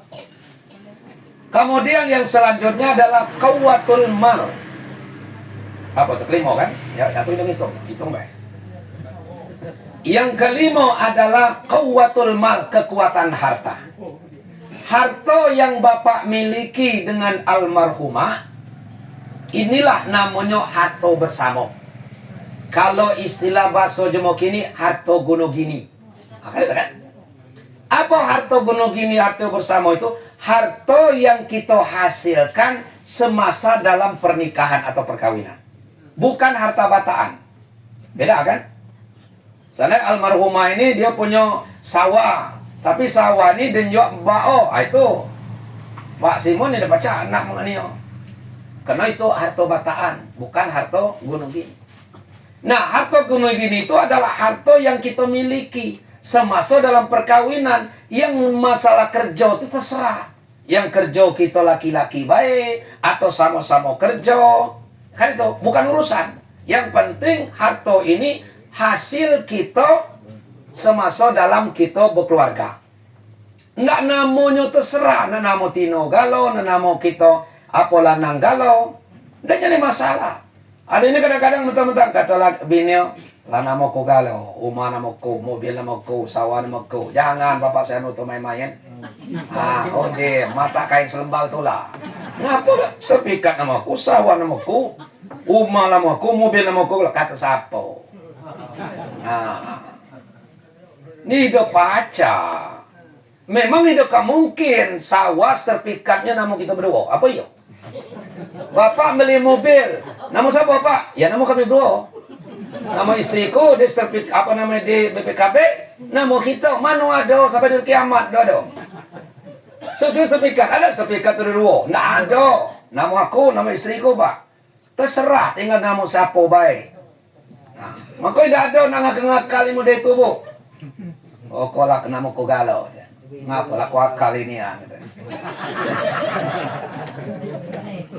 Kemudian yang selanjutnya adalah quwwatul mal. Apa itu kelima kan? Ya, satu hitung baik. Yang kelima adalah quwwatul mal, kekuatan harta. Harta yang bapak miliki dengan almarhumah, inilah namanya harta bersama. Kalau istilah bahasa jemok ini, harta gono gini. Kan? Apa harta gono gini, harta bersama itu? Harta yang kita hasilkan semasa dalam pernikahan atau perkawinan. Bukan harta bataan. Beda kan? Soalnya almarhumah ini dia punya sawah. Tapi sawah ini dia jual bao. Itu Pak Simon ini baca anak mengenai. Karena itu harta bataan, bukan harta gunung gini. Nah, harta gunung gini itu adalah harta yang kita miliki semasa dalam perkawinan. Yang masalah kerja itu terserah. Yang kerja kita laki-laki baik atau sama-sama kerja, kan itu bukan urusan. Yang penting harta ini hasil kita semasa dalam kita berkeluarga. Nggak namanya terserah, nggak nama Tino galau, nggak nama kita apalah nang galau, dan jadi masalah. Ada ini kadang-kadang mentang-mentang kata bini, Lana mau ku galau, rumah nama ku, mobil nama ku, sawah nama ku. Jangan bapak saya nutup main-main. Oh deh, mata kain selembal tu lah. Ngapa sepikat nama ku, sawah nama ku, rumah nama ku, mobil nama ku, kata siapa? Ni do paca. Memang itu mungkin sawah sertifikatnya nama kita berdua. Apa iyo? Bapak beli mobil. Nama siapa Pak? Ya nama kami berdua. Nama istriku di sertifikat apa namanya di BPKB. Nama kita mana ada sampai di kiamat ada. Sudah sertifikat ada sertifikat itu berdua. Nggak ada. Nama aku, nama istriku Pak. Terserah tinggal nama siapa baik. Nah, maka tidak ada nangak-ngakal ilmu dari tubuh. Oh kolak nama ku galau. Ngapa laku akal ini ya? Gitu.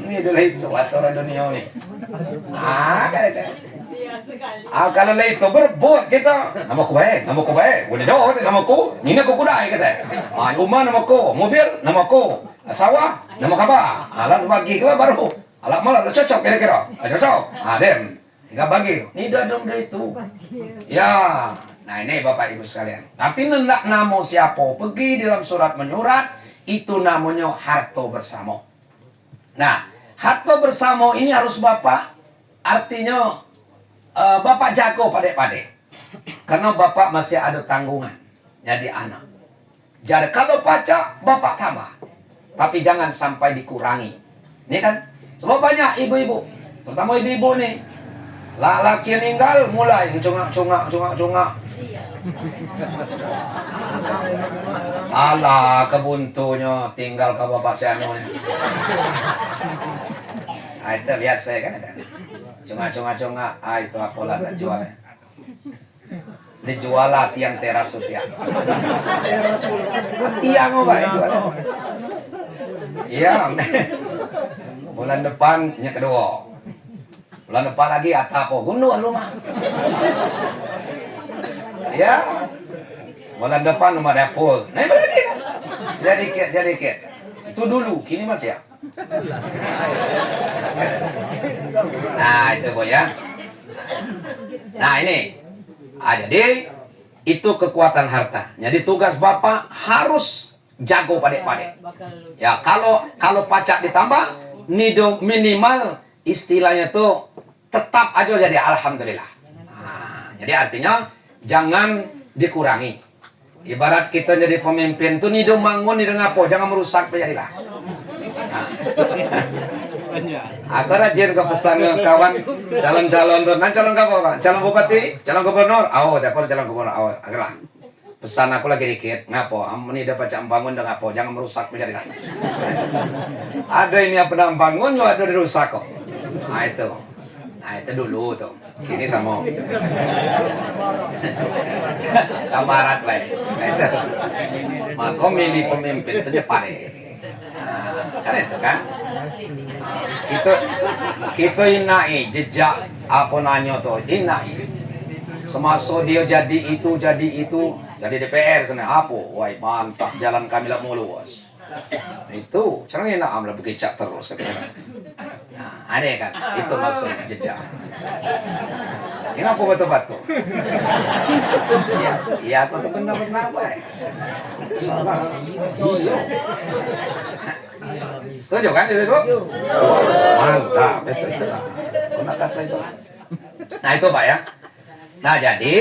Ini adalah itu aturan dunia ini. Kan itu. Kalau itu berbuat kita, nama ku baik, udah doh, nama ku, ini aku kudai kata. Rumah nama ku, mobil nama ku, sawah nama kaba. Alat bagi kita baru, alat malah cocok kira-kira, cocok. Dem, tinggal bagi. Ini dah dong itu. Ya. Nah ini Bapak Ibu sekalian. Nanti nendak namo siapa pergi dalam surat menyurat itu namanya harto bersama. Nah harto bersama ini harus Bapak artinya Bapak jago padek-padek. Karena Bapak masih ada tanggungan jadi anak. Jadi kalau pajak Bapak tambah. Tapi jangan sampai dikurangi. Ini kan sebab banyak ibu-ibu. Terutama ibu-ibu nih. Laki meninggal mulai cungak. Alah kebuntunya tinggal ke bapak saya nih. Itu biasa kan itu. Cunga. Itu apalah tak jual. Dijual lah tiang teras tiang. Tiang apa jual? Iya. Bulan depannya kedua. Bulan depan lagi atap gunung rumah. Ya, bulan depan rumah dapur. Nah, berarti kan? Jadi dikit. Itu dulu, kini masih ya. Nah, itu boy ya. Nah, ini. Jadi, itu kekuatan harta. Jadi tugas Bapak harus jago padek-padek. Ya, kalau pajak ditambah, minimal istilahnya tuh tetap aja jadi alhamdulillah. Nah, jadi artinya jangan dikurangi. Ibarat kita jadi pemimpin tuh nido bangun nido ngapo, jangan merusak jadilah. Nah. Aku rajin ke pesan kawan calon-calon calon apa? Calon bupati, calon gubernur. Dapat calon gubernur. Agarlah. Pesan aku lagi dikit. Ngapo? Ini dapat cak bangun dan ngapo, jangan merusak jadilah. Ada ini apa yang bangun, ada dirusak kok. Nah itu dulu tuh. Ini sama kamarat baik. Maka milih pemimpin itu cepat. Kan itu kan. Kita inai jejak apa nanya tuh inai. Semasa dia jadi itu jadi DPR sana apa? Wah mantap jalan kami lah mulus. Itu jangan enak amlah bekicak terus katanya. Nah, aneh kan? Itu maksudnya jejak. Ini apa betul-betul? Ya, aku tuh benar-benar baik. Salah. Iya. Setuju kan, Ibu? Mantap, betul. Kena kata itu. Nah, itu Pak ya. Nah, jadi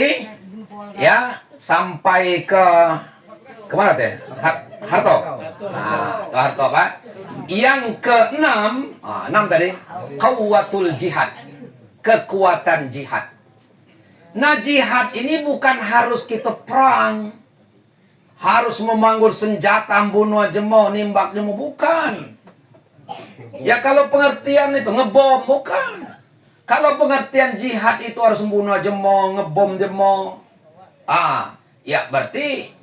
ya sampai ke kemana teh? Harto. Nah, itu harto Pak. Yang keenam, 6 tadi, kuwatul jihad. Kekuatan jihad. Nah, jihad ini bukan harus kita perang. Harus memanggul senjata, bunuh jemo, nimbak jemo, bukan. Ya kalau pengertian itu ngebom, bukan. Kalau pengertian jihad itu harus membunuh jemo, ngebom jemo. Ya berarti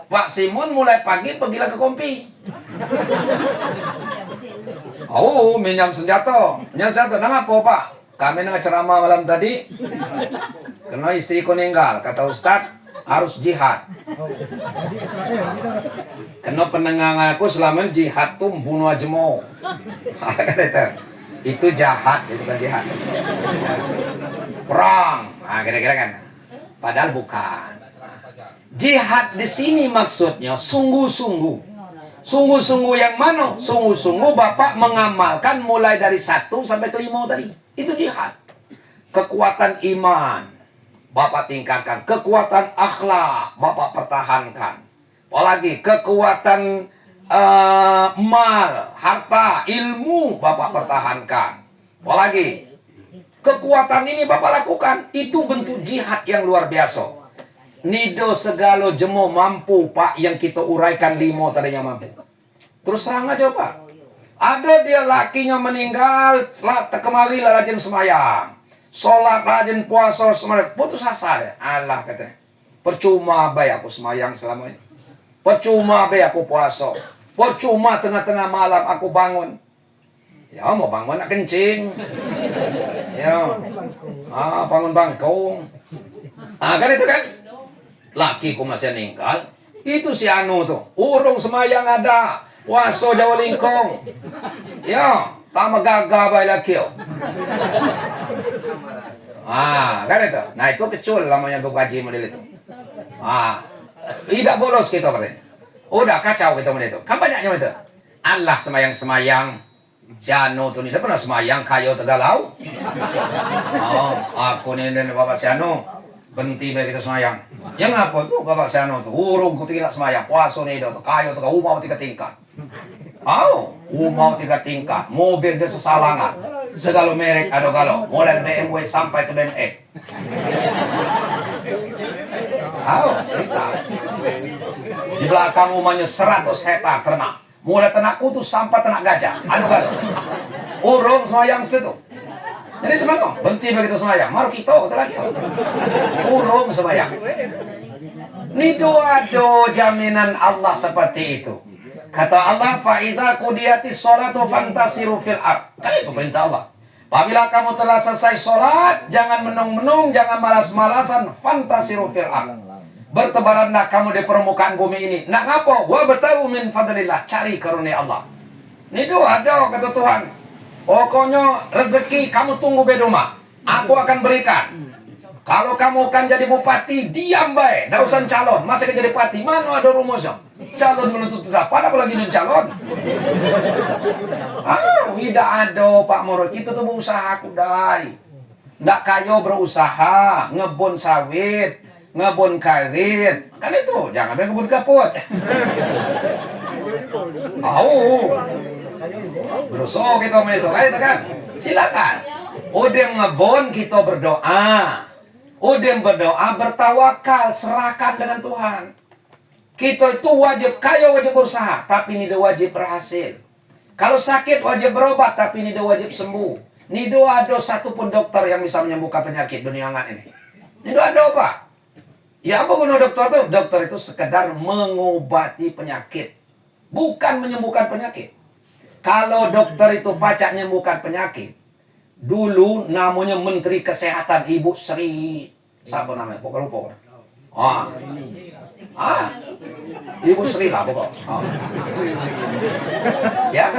Pak Simon mulai pagi pergilah ke Kompi. Minjam senjata. Nah apa Pak? Kami dengan ceramah malam tadi. Karena istriku meninggal. Kata Ustadz, harus jihad. Karena penengangan aku selama jihad tuh bunuh jemo. Itu jahat, itu kan jihad. Perang. Nah, kira-kira kan. Padahal bukan. Jihad di sini maksudnya sungguh-sungguh. Sungguh-sungguh yang mana? Sungguh-sungguh Bapak mengamalkan mulai dari 1 sampai ke 5 tadi. Itu jihad. Kekuatan iman Bapak tingkatkan. Kekuatan akhlak Bapak pertahankan. Apalagi kekuatan mal, harta, ilmu Bapak pertahankan. Apalagi kekuatan ini Bapak lakukan. Itu bentuk jihad yang luar biasa. Nido segala jemo mampu Pak, yang kita uraikan 5 tadinya mampu. Terus serang aja Pak. Ada dia lakinya meninggal, kembali rajin semayang, sholat rajin puasa semayang, putus asa deh. Allah katanya, percuma bay aku semayang selama ini, percuma bay aku puasa, percuma tengah-tengah malam aku bangun. Ya mau bangun nak kencing, ya bangun bangkong. Kan itu kan. Lakiku masih meninggal, itu si Anu tuh, urung semayang ada, puasa Jawa Lingkong, ya, tama gagah bay laki yo. Kan itu, nah itu kecil lamanya gue gaji model itu. Tidak bolos kita berarti, udah kacau kita model itu, kan banyaknya itu. Allah semayang-semayang, si Anu tuh tidak pernah semayang, kayo tegalau. Aku nih dan bapak si Anu, benti baik kita semayang. Yang apa tuh Bapak Siano tuh? Urung ku tidak semayang. Puasa nih tuh. Kayo tuh umau 3 tingkat. Umau 3 tingkat. Mobil dia sesalangan. Segala merek ada galau. Mulai BMW sampai ke BMX. Cerita. Di belakang rumahnya 100 hektar ternak. Mulai ternak kutus sampai ternak gajah. Ada galau. Urung semayang situ. Jadi semangat, berhenti begitu semayang. Mari kita lagi. Urung semayang. Ini doa jaminan Allah seperti itu. Kata Allah, fa'idha qudiyatis sholatu fantasiru fil ard. Kan itu perintah Allah. Apabila kamu telah selesai sholat, jangan menung-menung, jangan malas-malasan, fantasiru fil ard. Bertebaranlah kamu di permukaan bumi ini. Nak ngapa? Wa bertahu min fadlillah. Cari karunia Allah. Ini doa kata Tuhan. Pokoknya rezeki kamu tunggu bedoma. Aku akan berikan. Kalau kamu akan jadi bupati, diam baik. Nggak usah calon. Masa jadi bupati? Mana ada rumusnya? Calon menuntut dapat, apalagi nun calon. Tidak ada Pak Murud. Itu tuh berusaha kudai. Nggak kayo berusaha. Ngebon sawit. Ngebon karet. Kan itu. Jangan sampai ngebon kaput. Berusaha kita itu kan. Silakan. Udah ngebon kita berdoa. Udah berdoa bertawakal, serahkan dengan Tuhan. Kita itu wajib kaya, wajib berusaha, tapi ini wajib berhasil. Kalau sakit wajib berobat, tapi ini wajib sembuh. Ini ada satupun dokter yang bisa menyembuhkan penyakit dunia ini. Ini ada apa? Ya apa guna dokter itu? Dokter itu sekedar mengobati penyakit, bukan menyembuhkan penyakit. Kalau dokter itu pacak menyembuhkan penyakit, dulu namanya Menteri Kesehatan Ibu Sri, siapa namanya? Pokoknya lupa. Ibu Sri lah pokok. Ya,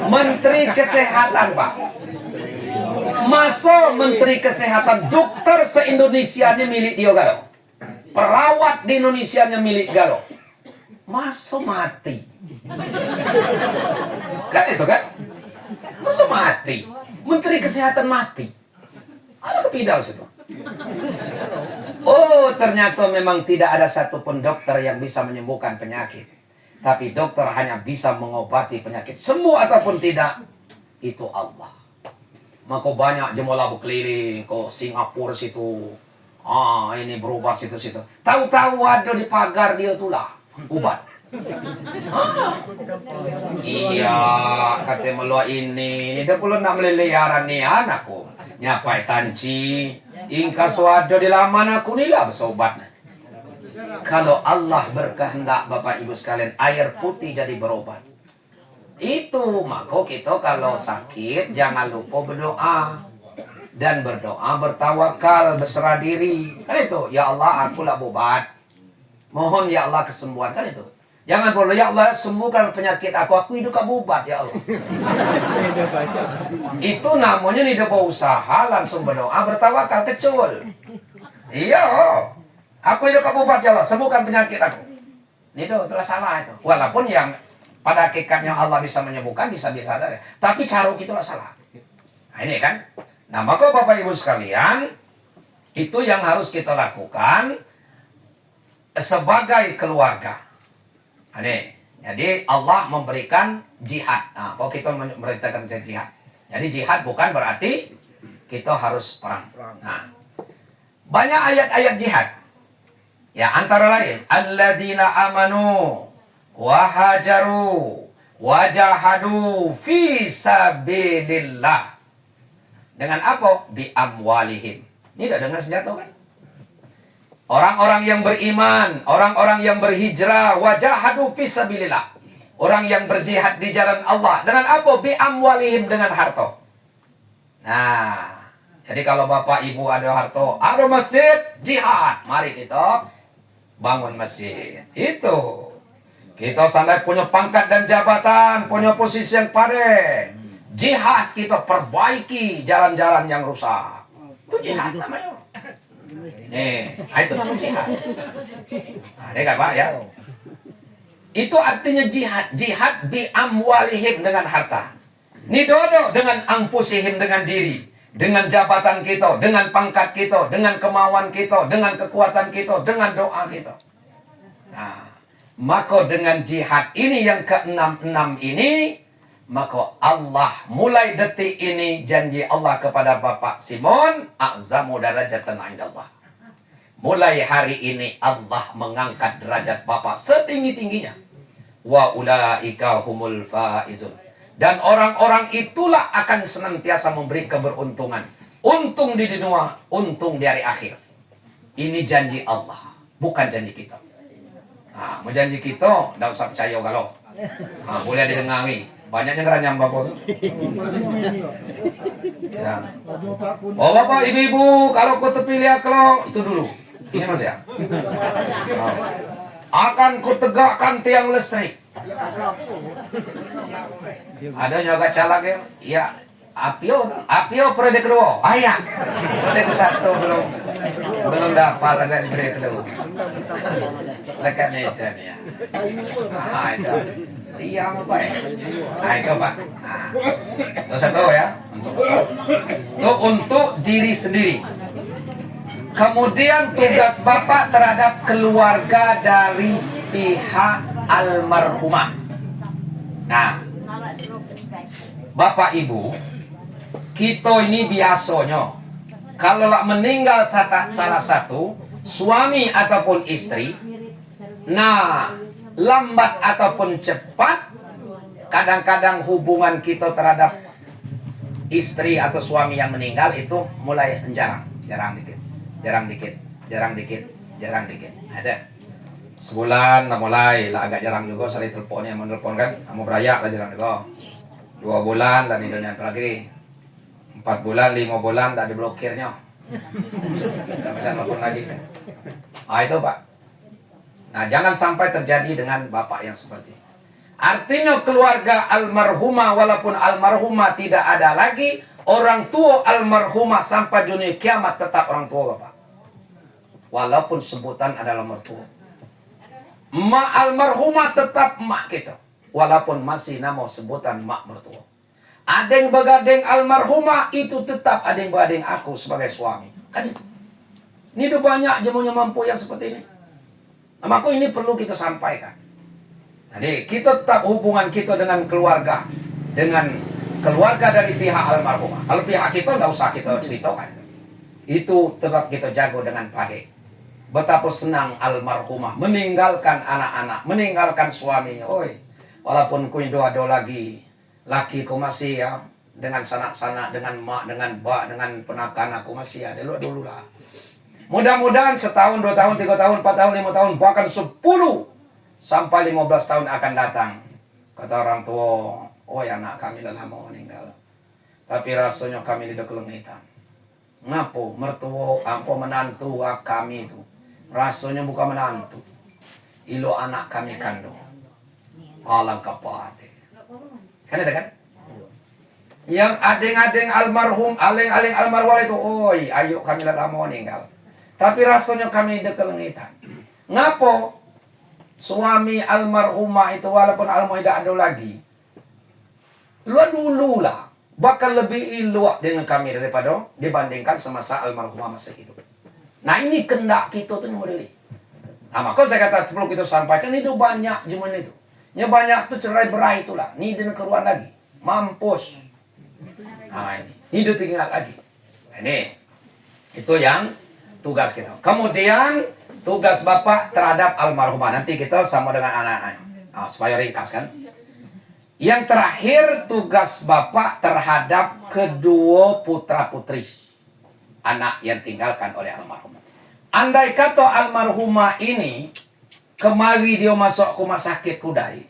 Menteri Kesehatan Pak. Masa Menteri Kesehatan dokter se-Indonesia ini milik dia galau. Perawat di Indonesia ini milik galau. Masa mati. Kan itu kan? Masa mati. Menteri Kesehatan mati. Ada kepidal situ. Oh, ternyata memang tidak ada satupun dokter yang bisa menyembuhkan penyakit. Tapi dokter hanya bisa mengobati penyakit. Sembuh ataupun tidak, itu Allah. Maka banyak jemalah berkeliling ke Singapura situ. Ini berubah situ-situ. Tahu-tahu ada di pagar dia tulah ubat. Iya, kata meluah ini dah pula nak meleliaran ni anakku. Nyapai tanci, ingka suada di laman aku ni lah bersobat. Kalau Allah berkehendak Bapak Ibu sekalian, air putih jadi berobat. Itu maka kita kalau sakit jangan lupa berdoa. Dan berdoa, bertawakal, berserah diri. Kan itu, ya Allah aku lah obat. Mohon ya Allah kesembuhan, kan itu. Jangan perlu, ya Allah sembuhkan penyakit aku hidup kamu obat ya Allah. Itu namanya tidak usaha, langsung berdoa, bertawakal, kecil. Iya, aku hidup kabupat Jawa, sembuhkan penyakit aku. Itu telah salah itu. Walaupun yang pada hakikatnya Allah bisa menyembuhkan, bisa-bisa saja. Tapi cara itulah salah. Nah ini kan. Nah maka Bapak Ibu sekalian, itu yang harus kita lakukan sebagai keluarga. Nah, ini. Jadi Allah memberikan jihad. Nah, kalau kita memberitakan jihad. Jadi jihad bukan berarti kita harus perang. Nah, banyak ayat-ayat jihad. Ya, antara lain, alladzina amanu wa hajaru wa jahadu fi sabilillah. Dengan apa? Bi amwalihim. Ini tidak dengan senjata kan? Orang-orang yang beriman, orang-orang yang berhijrah, wa jahadu fi sabilillah. Orang yang berjihad di jalan Allah. Dengan apa? Bi amwalihim, dengan harta. Nah, jadi kalau Bapak Ibu ada harta, ada masjid, jihad. Mari kita bangun masjid. Itu. Kita sampai punya pangkat dan jabatan, punya posisi yang pare. Jihad, kita perbaiki jalan-jalan yang rusak. Itu jihad namanya. Nih, itu namanya jihad. Nah, ini kan Pak ya. Itu artinya jihad. Jihad bi amwalihim, dengan harta. Nidodo dengan angpusihim, dengan diri. Dengan jabatan kita, dengan pangkat kita, dengan kemauan kita, dengan kekuatan kita, dengan doa kita. Nah, maka dengan jihad ini yang ke-66 ini, maka Allah mulai detik ini janji Allah kepada Bapak Simon, a'zamu darajatan indallah. Mulai hari ini Allah mengangkat derajat Bapak setinggi-tingginya. Wa ulaika humul faizun. Dan orang-orang itulah akan senantiasa memberi keberuntungan. Untung di dunia, untung di hari akhir. Ini janji Allah, bukan janji kita. Nah, mau janji kita, tidak usah percaya kalau. Nah, boleh didengawi. Banyaknya ngeranyam Bapak tuh. Ya. Oh Bapak, ibu-ibu, kalau ku terpilih kalau itu dulu. Ini Mas ya. Oh. Akan kutegakkan tiang listrik. Ada juga caleg ya, apio periode kedua, ayah periode satu belum dapat lagi periode kedua, lekat meja ya. Nah itu, iya apa ya? Nah itu Pak. Nah, itu satu ya, untuk diri sendiri. Kemudian tugas Bapak terhadap keluarga dari pihak almarhumah. Nah, Bapak Ibu, kita ini biasanya kalau meninggal salah satu suami ataupun istri, nah lambat ataupun cepat, kadang-kadang hubungan kita terhadap istri atau suami yang meninggal itu mulai jarang dikit. Ada sebulan lah mulai lah agak jarang juga, sering teleponnya menelpon kan, kamu berayak lah jarang juga. 2 bulan dan Indonesia lagi 4 bulan, 5 bulan tak diblokirnya. Tak bisa telepon lagi. Ah itu Pak. Nah jangan sampai terjadi dengan Bapak yang seperti ini. Artinya keluarga almarhumah, walaupun almarhumah tidak ada lagi, orang tua almarhumah sampai dunia kiamat tetap orang tua Bapak. Walaupun sebutan adalah mertua. Mak almarhumah tetap mak kita. Walaupun masih nama sebutan mak mertua. Adeng begadeng almarhumah itu tetap adeng begadeng aku sebagai suami. Kan itu. Ini udah banyak jemunya mampu yang seperti ini. Maka ini perlu kita sampaikan. Jadi kita tetap hubungan kita dengan keluarga. Dengan keluarga dari pihak almarhumah. Kalau pihak kita tidak usah kita ceritakan. Itu tetap kita jago dengan baik. Betapa senang almarhumah meninggalkan anak-anak, meninggalkan suaminya. Oi, walaupun ku doa lagi, laki ku masih ya, dengan sanak-sanak, dengan mak, dengan bak, dengan penakan aku masih ada dulu lah. Mudah-mudahan setahun, 2 tahun, 3 tahun, 4 tahun, 5 tahun, bahkan 10 sampai 15 tahun akan datang. Kata orang tua, oh ya anak kami dah lama meninggal. Tapi rasanya kami tidak kelengitan. Ngapo mertua, apa menantu kami itu. Rasanya bukan menantu. Ilo anak kami kandung. Alangkah pade. Kan ada kan? Yang adeng-adeng almarhum, aleng-aleng almarhum itu, oi, ayo kami lah lama meninggal. Tapi rasanya kami de kelengitan. Ngapo? Suami almarhumah itu walaupun almarhumah tidak ada lagi. Lu dulu lah. Bakal lebih iluak dengan kami daripada dibandingkan semasa almarhumah masih hidup. Nah ini kendak kita tuh model ini. Nah maka saya kata perlu kita sampaikan itu banyak cuman itu. Ya banyak tuh cerai berai itulah. Ini dia keruan lagi. Mampus. Nah ini. Ini dia tinggal lagi. Nah, ini. Itu yang tugas kita. Kemudian tugas bapak terhadap almarhumah. Nanti kita sama dengan anak-anaknya. Nah, supaya ringkas kan. Yang terakhir tugas bapak terhadap kedua putra-putri. Anak yang tinggalkan oleh almarhumah. Andai kata almarhumah ini kemari dia masuk rumah sakit Kudai.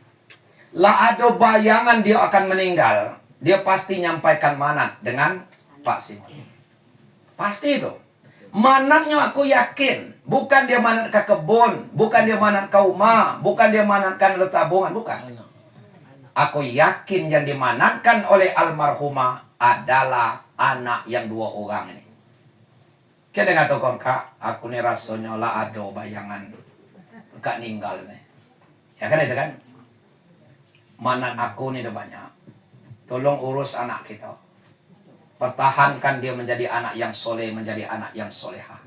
Lah ada bayangan dia akan meninggal. Dia pasti nyampaikan manat dengan Pak Simon. Pasti itu. Manatnya aku yakin. Bukan dia manat ke kebun. Bukan dia manat ke rumah. Bukan dia manatkan ke tabungan. Bukan. Aku yakin yang dimanatkan oleh almarhumah adalah anak yang 2 orang ini. Kita ngatakan kak, aku nih rasanya lah ada bayangan kak ninggal nih. Ya kan itu kan? Manat aku nih udah banyak. Tolong urus anak kita. Pertahankan dia menjadi anak yang soleh, menjadi anak yang soleha.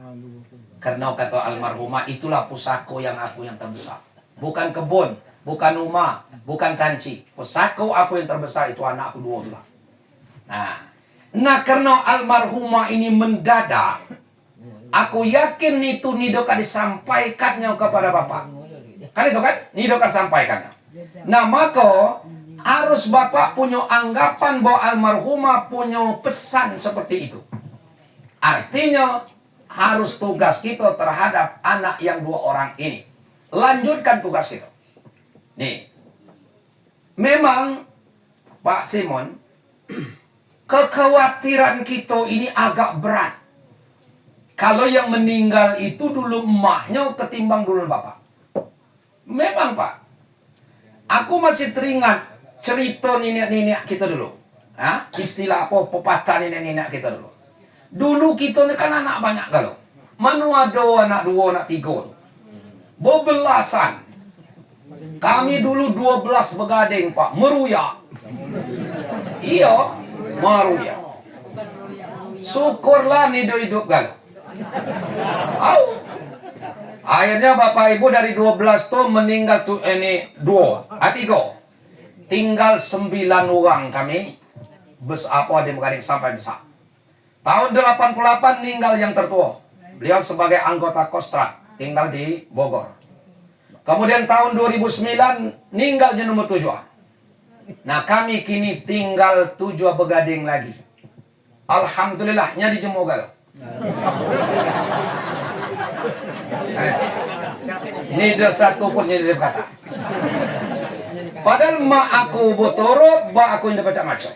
Karena kata almarhumah itulah pusako yang aku yang terbesar. Bukan kebun. Bukan rumah, bukan kanci. Pusako aku yang terbesar itu anakku 2 dulu. Nah karena almarhumah ini mendadak, aku yakin itu nidoka disampaikannya kepada bapak. Kan itu kan? Nidoka sampaikannya. Nah maka harus bapak punya anggapan bahwa almarhumah punya pesan seperti itu. Artinya harus tugas kita terhadap anak yang 2 orang ini. Lanjutkan tugas kita. Nih, memang Pak Simon, kekhawatiran kita ini agak berat. Kalau yang meninggal itu dulu emaknya ketimbang dulu bapak. Memang Pak, aku masih teringat cerita nenek-nenek kita dulu. Istilah apa, pepatah nenek-nenek kita dulu. Dulu kita ini kan anak banyak kalau. Mana ada anak 2, anak 3. Bebelasan. Kami dulu 12 begading Pak, meruya. Iya, meruya. Syukurlah hidup galau. Akhirnya Bapak Ibu dari 12 tuh meninggal tuh ini 2, 3. Tinggal 9 orang kami. Bes apa di begading sampai besar. Tahun 88 meninggal yang tertua. Beliau sebagai anggota Kostrat, tinggal di Bogor. Kemudian tahun 2009 meninggalnya nomor 7. Nah kami kini tinggal 7 begading lagi. Alhamdulillah nyadi jemoga loh. Ini ada satu pun yang kata. Padahal mak aku botoro, mak aku yang baca macam.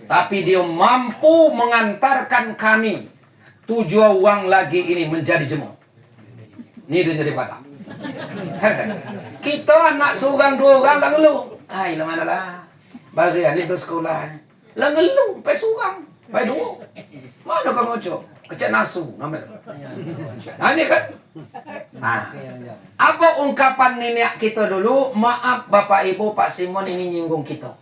Tapi dia mampu mengantarkan kami 7 orang lagi ini menjadi jemu. Ini dia jadi patah. Kita anak seorang 2 orang lah ngeluh. Ay, mana lah. Bagian itu sekolah. Lah ngeluh, sampai seorang, sampai 2. Mana kamu cok? Kecak nasu namanya. Nah ini kan. Nah, apa ungkapan nenek kita dulu? Maaf Bapak Ibu Pak Simon ini nyinggung kita.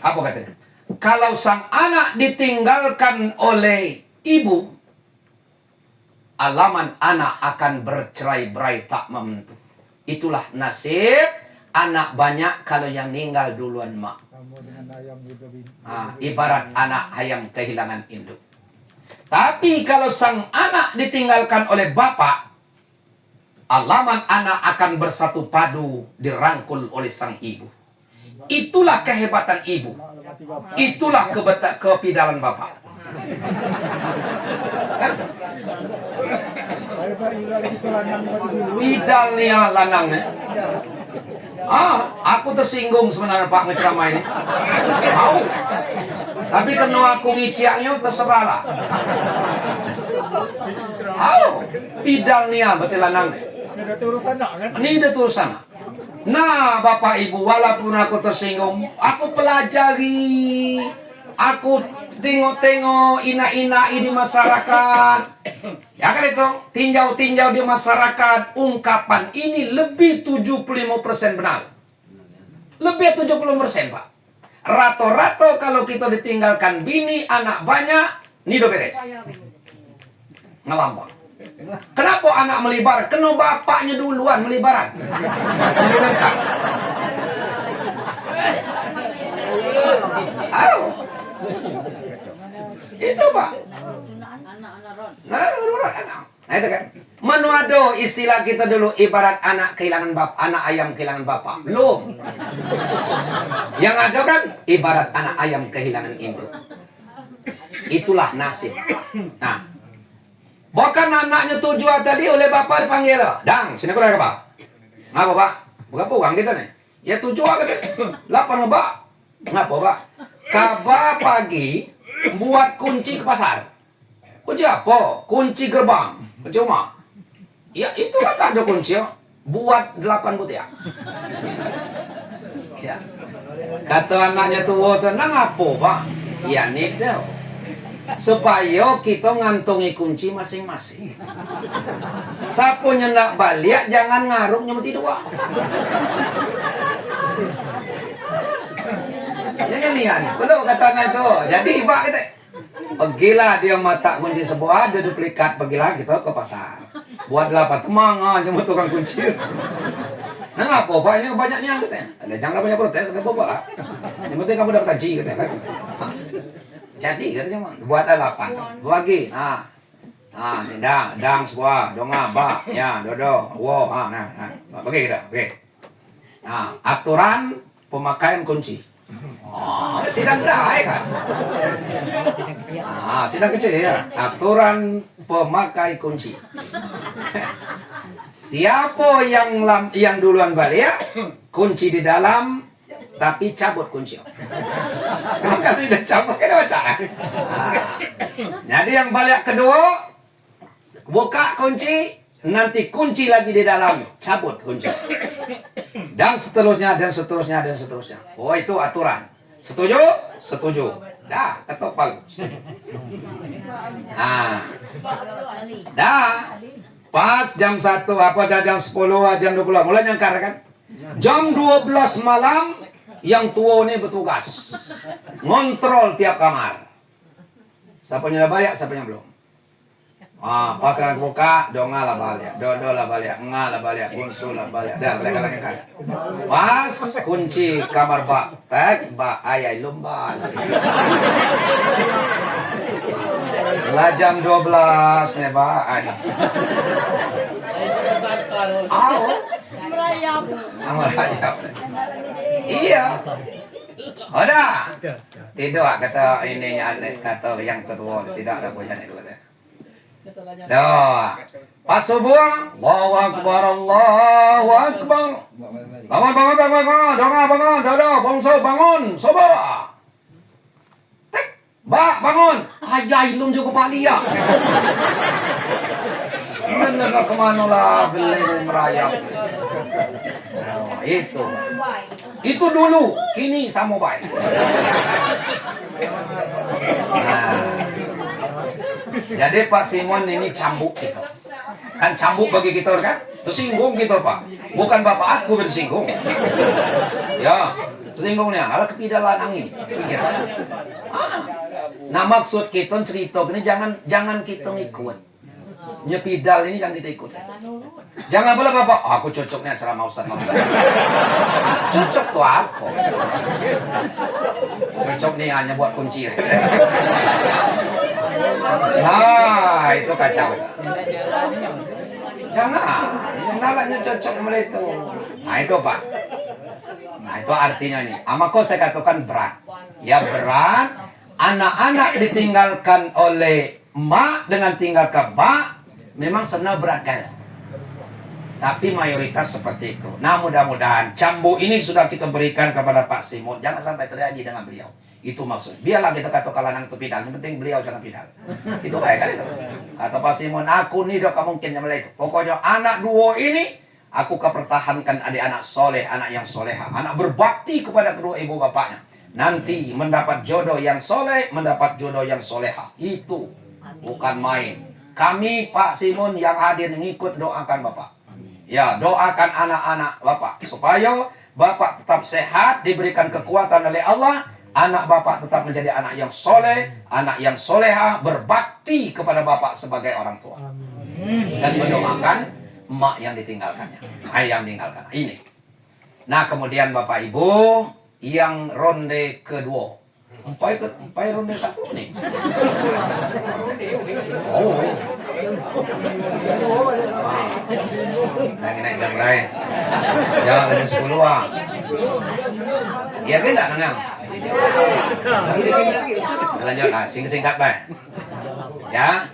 Apa katanya? Kalau sang anak ditinggalkan oleh ibu, alaman anak akan bercerai-berai tak menentu. Itulah nasib anak banyak kalau yang meninggal duluan mak. Ibarat anak ayam kehilangan induk. Tapi kalau sang anak ditinggalkan oleh bapak, alaman anak akan bersatu padu dirangkul oleh sang ibu. Itulah kehebatan ibu. Itulah kepidalan bapak. Bidalnya lanangnya. Aku tersinggung sebenarnya Pak ngeceramah ini. Tapi karena aku ngiciaknya terserahlah. Bidalnya betul lanangnya. Ini ada tulisan. Nah Bapak Ibu, walaupun aku tersinggung, aku pelajari Aku tengok-tengok ina-ina di masyarakat. Ya kan itu, tinjau-tinjau di masyarakat, ungkapan ini lebih 75% benar. Lebih 70%, Pak. Rato-rato kalau kita ditinggalkan bini, anak banyak, nido beres. Ngelampau. Kenapa anak melibar? Kena bapaknya duluan melibaran. Itu Pak. Nah itu kan. Menuado istilah kita dulu ibarat anak kehilangan bapak, anak ayam kehilangan bapak. Belum. Yang ada kan ibarat anak ayam kehilangan induk. Itulah nasib. Nah, bahkan anaknya 7 tadi oleh bapak dipanggil, "Dang, sini kau Pak." "Ngapa, Pak?" "Bukan pulang kita nih." "Ya 7 kata." "8 Pak." "Ngapa, Pak?" "Kabar pagi buat kunci ke pasar." "Kunci apa?" "Kunci gerbang, kunci rumah." "Ya itu kan ada kunci ya. Buat 8 butir." Ya. Kata anaknya tua, "Tenang apa, Pak?" "Ya nido. Supaya kita ngantongi kunci masing-masing. Siapa nyendak balik jangan ngaruk nyemeti dua." Jangan lihat, betul katanya itu. Jadi Pak kita pergilah dia mata kunci sebuah, ada duplikat, pergilah kita ke pasar. Buat 8 temang aja mau tukang kunci. "Nah apa Pak ini banyaknya katanya." "Ada jangan banyak protes, ada apa lah. Yang penting kamu dapat haji katanya kan." Jadi katanya buat 8 bagi. Dang sebuah donga ba ya dodo wo nah bagi kita oke. Nah aturan pemakaian kunci. Sidang dah kan. Sidang kecil ya. Aturan pemakai kunci. Siapa yang duluan balik kunci di dalam tapi cabut kunci. Kalau udah cabut kan baca. Jadi yang balik kedua buka kunci, nanti kunci lagi di dalam, cabut kunci. Dan seterusnya dan seterusnya dan seterusnya. Oh itu aturan. Setuju? Setuju. Dah, ketok palu. Dah. Pas jam 1 jam 10 jam 20 mulai nyangkar kan? Jam 12 malam yang tua ini bertugas ngontrol tiap kamar. Siapa yang balik, siapa yang belum. Pas kan buka, donga lah balik, dodo lah balik, nga lah balik, bunsul lah balik. Dah, mereka lagi kan. Pas kunci kamar Pak, tek, Pak, ayai lumba. Lah jam 12 nih Pak, ayai. Merayap. Merayap. Iya. Udah. Tidak kata ininya kata yang ketua tidak ada punya itu kata. Dah. Pas subuh, Allahu Akbar, Allahu Akbar. Bangun, bangun, dodo, bangsa bangun, subuh. Tek, bangun. Ayai lum juga pali ya. Bener kemana lah beli merayap. Itu. Itu dulu, kini sama baik. Jadi Pak Simon ini cambuk kita. Kan cambuk bagi kita kan? Tersinggung kita Pak. Bukan bapak aku bersinggung. Ya, tersinggungnya. Ada kepidalan angin. Ya. Nah maksud kita cerita ini jangan kita ngikut. Nyepidal ini jangan kita ikut. Jangan boleh bapak, aku cocoknya acara mausan. Cocok tuh aku. Cocok nih hanya buat kunci. Nah, itu kacau. Jangan, yang nalaknya cocok sama itu. Nah, itu Pak. Nah, itu artinya nih. Amako saya katakan berat. Ya berat. Anak-anak ditinggalkan oleh mak dengan tinggalkan bak. Memang sebenarnya berat kan. Tapi mayoritas seperti itu. Nah, mudah-mudahan cambuk ini sudah kita berikan kepada Pak Simon. Jangan sampai terjadi dengan beliau. Itu maksud. Biarlah kita kata kalangan itu pidal. Yang penting beliau jangan pidal. Itu baik kan itu. Kata Pak Simon, aku nih dok mungkin yang itu. Pokoknya anak dua ini aku kepertahankan adik anak soleh, anak yang soleha, anak berbakti kepada kedua ibu bapaknya. nanti mendapat jodoh yang soleh, mendapat jodoh yang soleha. Itu bukan main. Kami Pak Simon yang hadir ngikut doakan Bapak. Ya, doakan anak-anak Bapak supaya Bapak tetap sehat, diberikan kekuatan oleh Allah. Anak Bapak tetap menjadi anak yang soleh, anak yang soleha, berbakti kepada Bapak sebagai orang tua. Dan mendoakan emak yang ditinggalkannya, ayah yang ditinggalkan. Ini. Nah, kemudian Bapak Ibu yang ronde kedua. Empai ronde satu nih. Oh. Naik jam lain. Jangan ada 10 ah. Iya kan enggak nengang? Lanjut lah, singkat baik. Ya.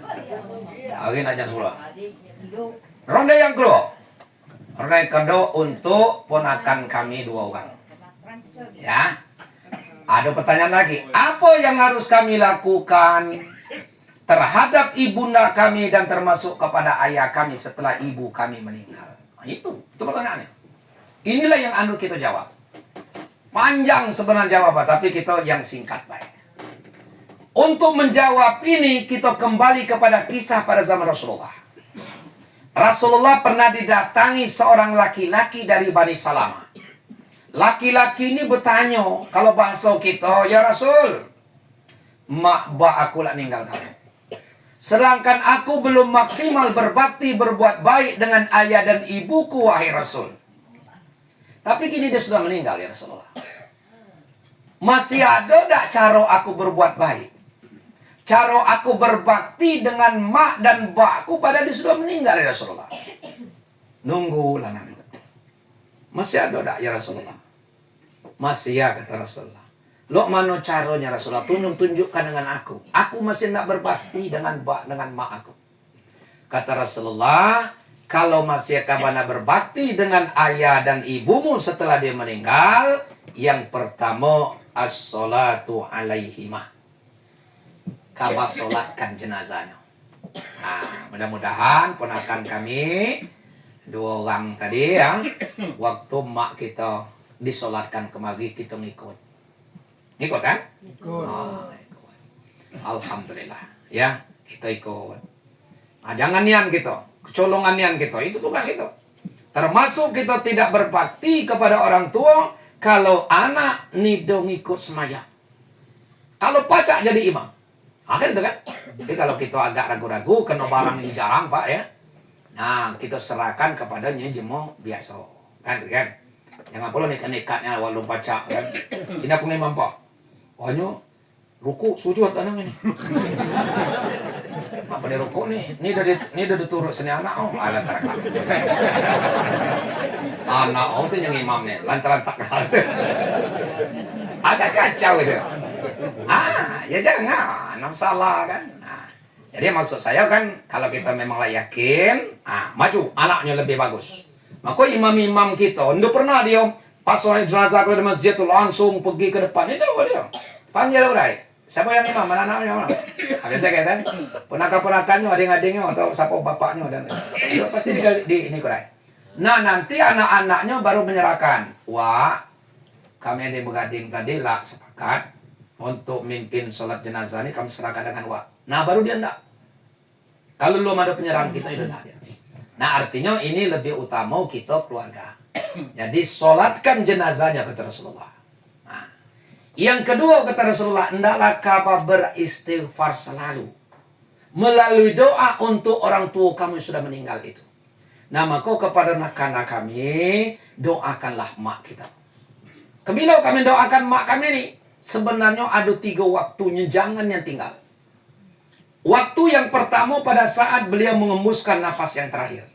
Oke, aja 10. Ronde yang kedua. Ronde kedua untuk ponakan kami 2 orang. Ya. Ada pertanyaan lagi. Apa yang harus kami lakukan terhadap ibunda kami dan termasuk kepada ayah kami setelah ibu kami meninggal? Nah, itu pertanyaannya. Inilah yang kita jawab. Panjang sebenarnya jawaban, tapi kita yang singkat baik. Untuk menjawab ini, kita kembali kepada kisah pada zaman Rasulullah. Rasulullah pernah didatangi seorang laki-laki dari Bani Salamah. Laki-laki ini bertanya, kalau bahasa kita, ya Rasul, mak bak aku lah ninggal kamu. Sedangkan aku belum maksimal berbakti, berbuat baik dengan ayah dan ibuku, wahai Rasul. Tapi kini dia sudah meninggal, ya Rasulullah. Masih ada tak cara aku berbuat baik? Cara aku berbakti dengan mak dan bakku pada dia sudah meninggal, ya Rasulullah. Nunggulah nanti. Masih ada tak, ya Rasulullah? Masih ya, kata Rasulullah. Lo mana caranya Rasulullah? Tunjukkan dengan aku. Aku masih nak berbakti dengan mak aku. Kata Rasulullah, kalau masih kabana berbakti dengan ayah dan ibumu setelah dia meninggal, yang pertama as-salatu alaihimah. Kamu solatkan jenazahnya. Nah, mudah-mudahan ponakan kami 2 orang tadi ya, waktu mak kita disolatkan kemari kita ngikut. Ngikut kan? Ikut. Oh, ikut. Alhamdulillah. Ya, kita ikut. Nah, jangan nian kita. Kecolongan nian kita. Itu tugas kita. Termasuk kita tidak berbakti kepada orang tua kalau anak nido ngikut semaya. Kalau pacak jadi imam. Akhirnya itu kan? Jadi kalau kita agak ragu-ragu, kena barang ini jarang Pak ya. Nah, kita serahkan kepadanya jemo biasa. Kan? Jangan pula nekat-nekatnya walau baca kan. Ini aku memang Pak. Hanya ruku sujud anak ini. Apa dia ruku nih? Ini udah diturut seni anak. Oh, alat terakam. Anak itu yang imam nih. Lantar-lantar. Agak kacau itu. Ya jangan. Salah kan. Nah, jadi maksud saya kan, kalau kita memanglah yakin, maju. Anaknya lebih bagus. Maka imam-imam kita, tidak pernah dia pas soal jenazah ke masjid itu langsung pergi ke depan. Itu dia. Panggil orang. Siapa yang imam? Mana anaknya mana? Habis saya kata, ponakan-ponakannya, adik-adiknya, atau siapa bapaknya dan itu pasti di ini kurai. Nah nanti anak-anaknya baru menyerahkan. Wah, kami yang begading tadi lah sepakat untuk mimpin sholat jenazah ini kami serahkan dengan wak. Nah baru dia enggak. Kalau belum ada penyerahan kita itu enggak dia. Nah artinya ini lebih utama kita keluarga. Jadi sholatkan jenazahnya kata Rasulullah. Nah, yang kedua kata Rasulullah, hendaklah kamu beristighfar selalu melalui doa untuk orang tua kamu yang sudah meninggal itu. Nah maka kepada anak-anak kami doakanlah mak kita. Kebila kami doakan mak kami ini, sebenarnya ada 3 waktunya, jangan yang tinggal. Waktu yang pertama pada saat beliau mengembuskan nafas yang terakhir.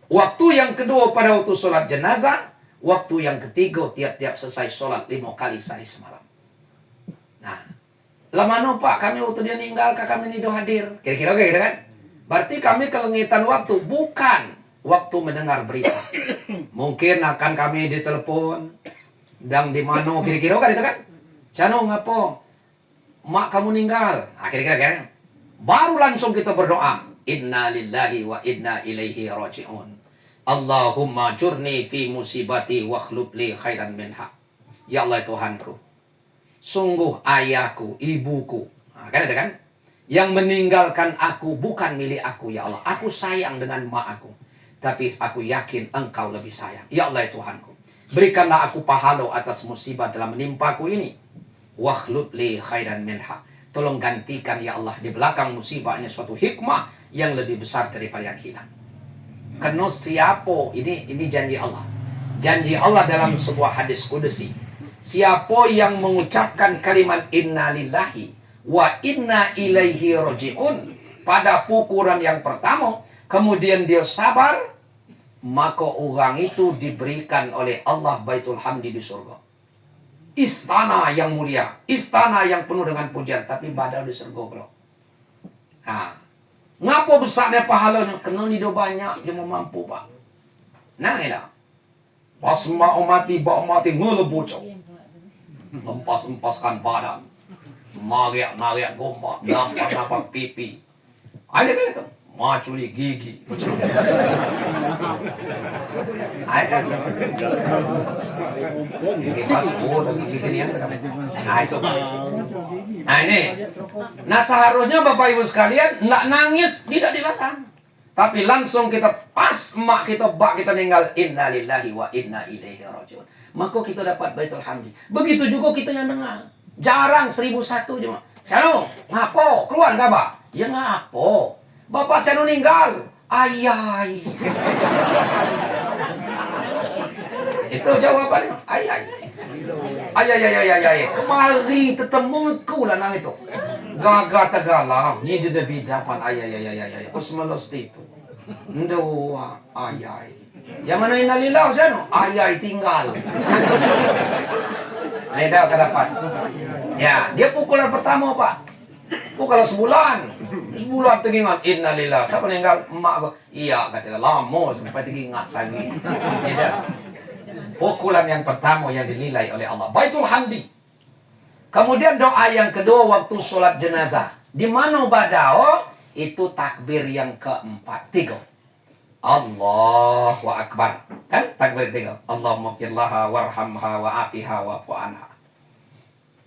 Waktu yang kedua pada waktu sholat jenazah. Waktu yang ketiga tiap-tiap selesai sholat 5 kali sehari semalam. Nah, lama Pak kami waktu dia meninggal, kami ini hadir. Kira-kira kayak gitu kan? Berarti kami kelengitan waktu, bukan waktu mendengar berita. Mungkin akan kami ditelepon, dan di mana kira-kira kan itu kan? Cano ngapa? Mak kamu meninggal. Nah, kira-kira kan? Baru langsung kita berdoa. Inna lillahi wa inna ilaihi raji'un. Allahumma jurni fi musibati wa khlub li khairan minha. Ya Allah Tuhanku, Sungguh ayahku, ibuku. Nah, kan ada kan? Yang meninggalkan aku bukan milik aku ya Allah. Aku sayang dengan mak aku. Tapi aku yakin engkau lebih sayang. Ya Allah ya Tuhanku. Berikanlah aku pahala atas musibah telah menimpaku ini. Wakhlud li khairan minha. Tolong gantikan ya Allah di belakang musibah ini suatu hikmah yang lebih besar daripada yang hilang. Karena siapa ini janji Allah. Janji Allah dalam sebuah hadis kudusi. Siapa yang mengucapkan kalimat inna lillahi wa inna ilaihi raji'un pada pukulan yang pertama, kemudian dia sabar, maka orang itu diberikan oleh Allah Baitul Hamdi di surga. Istana yang mulia, istana yang penuh dengan pujian, tapi badal di surga, bro. Nah, ngapa besarnya pahalanya? Kena nido banyak, dia mau mampu, Pak. Nah, ini pas mau mati, bak mati, ngelebocok. Lempas-lempaskan badan. Nariak-nariak gombak, nampak-nampak pipi. Ada kan itu? Maculi gigi. Ada kan? Gigi pasku, gigi ginian. Nah itu. Nah ini. Nah seharusnya Bapak Ibu sekalian, nggak nangis, tidak dilarang. Tapi langsung kita pas emak kita, bak kita ninggal. Inna lillahi wa inna ilaihi raji'un. Maka kita dapat Baitul Hamdi. Begitu juga kita yang dengar. Jarang 1001 cuma. Sano, ngapo? Keluar nggak, Pak? Ya ngapo? Bapak saya meninggal. Ayai. Itu jawabannya. Ayai. Ayai. Kemari ketemu ku lah nang itu. Gagal tegalam. Ni dia dapat ayai. Usmalos itu. Ndua ayai. Yang mana inalilah sana? Ayai tinggal. Leda kedapat. Ya, dia pukulan pertama, Pak. Pukulan sebulan teringat innalillah. Siapa meninggal? Emak aku. Iya, katanya lama sampai teringat saya. Tidak. Pukulan yang pertama yang dinilai oleh Allah Baitul Hamdi. Kemudian doa yang kedua waktu sholat jenazah. Di mana badao? Itu takbir yang keempat. 3. Allahu Akbar. Kan takbir 3. Allahumma firlaha warhamha wa'afiha wa'fu anha.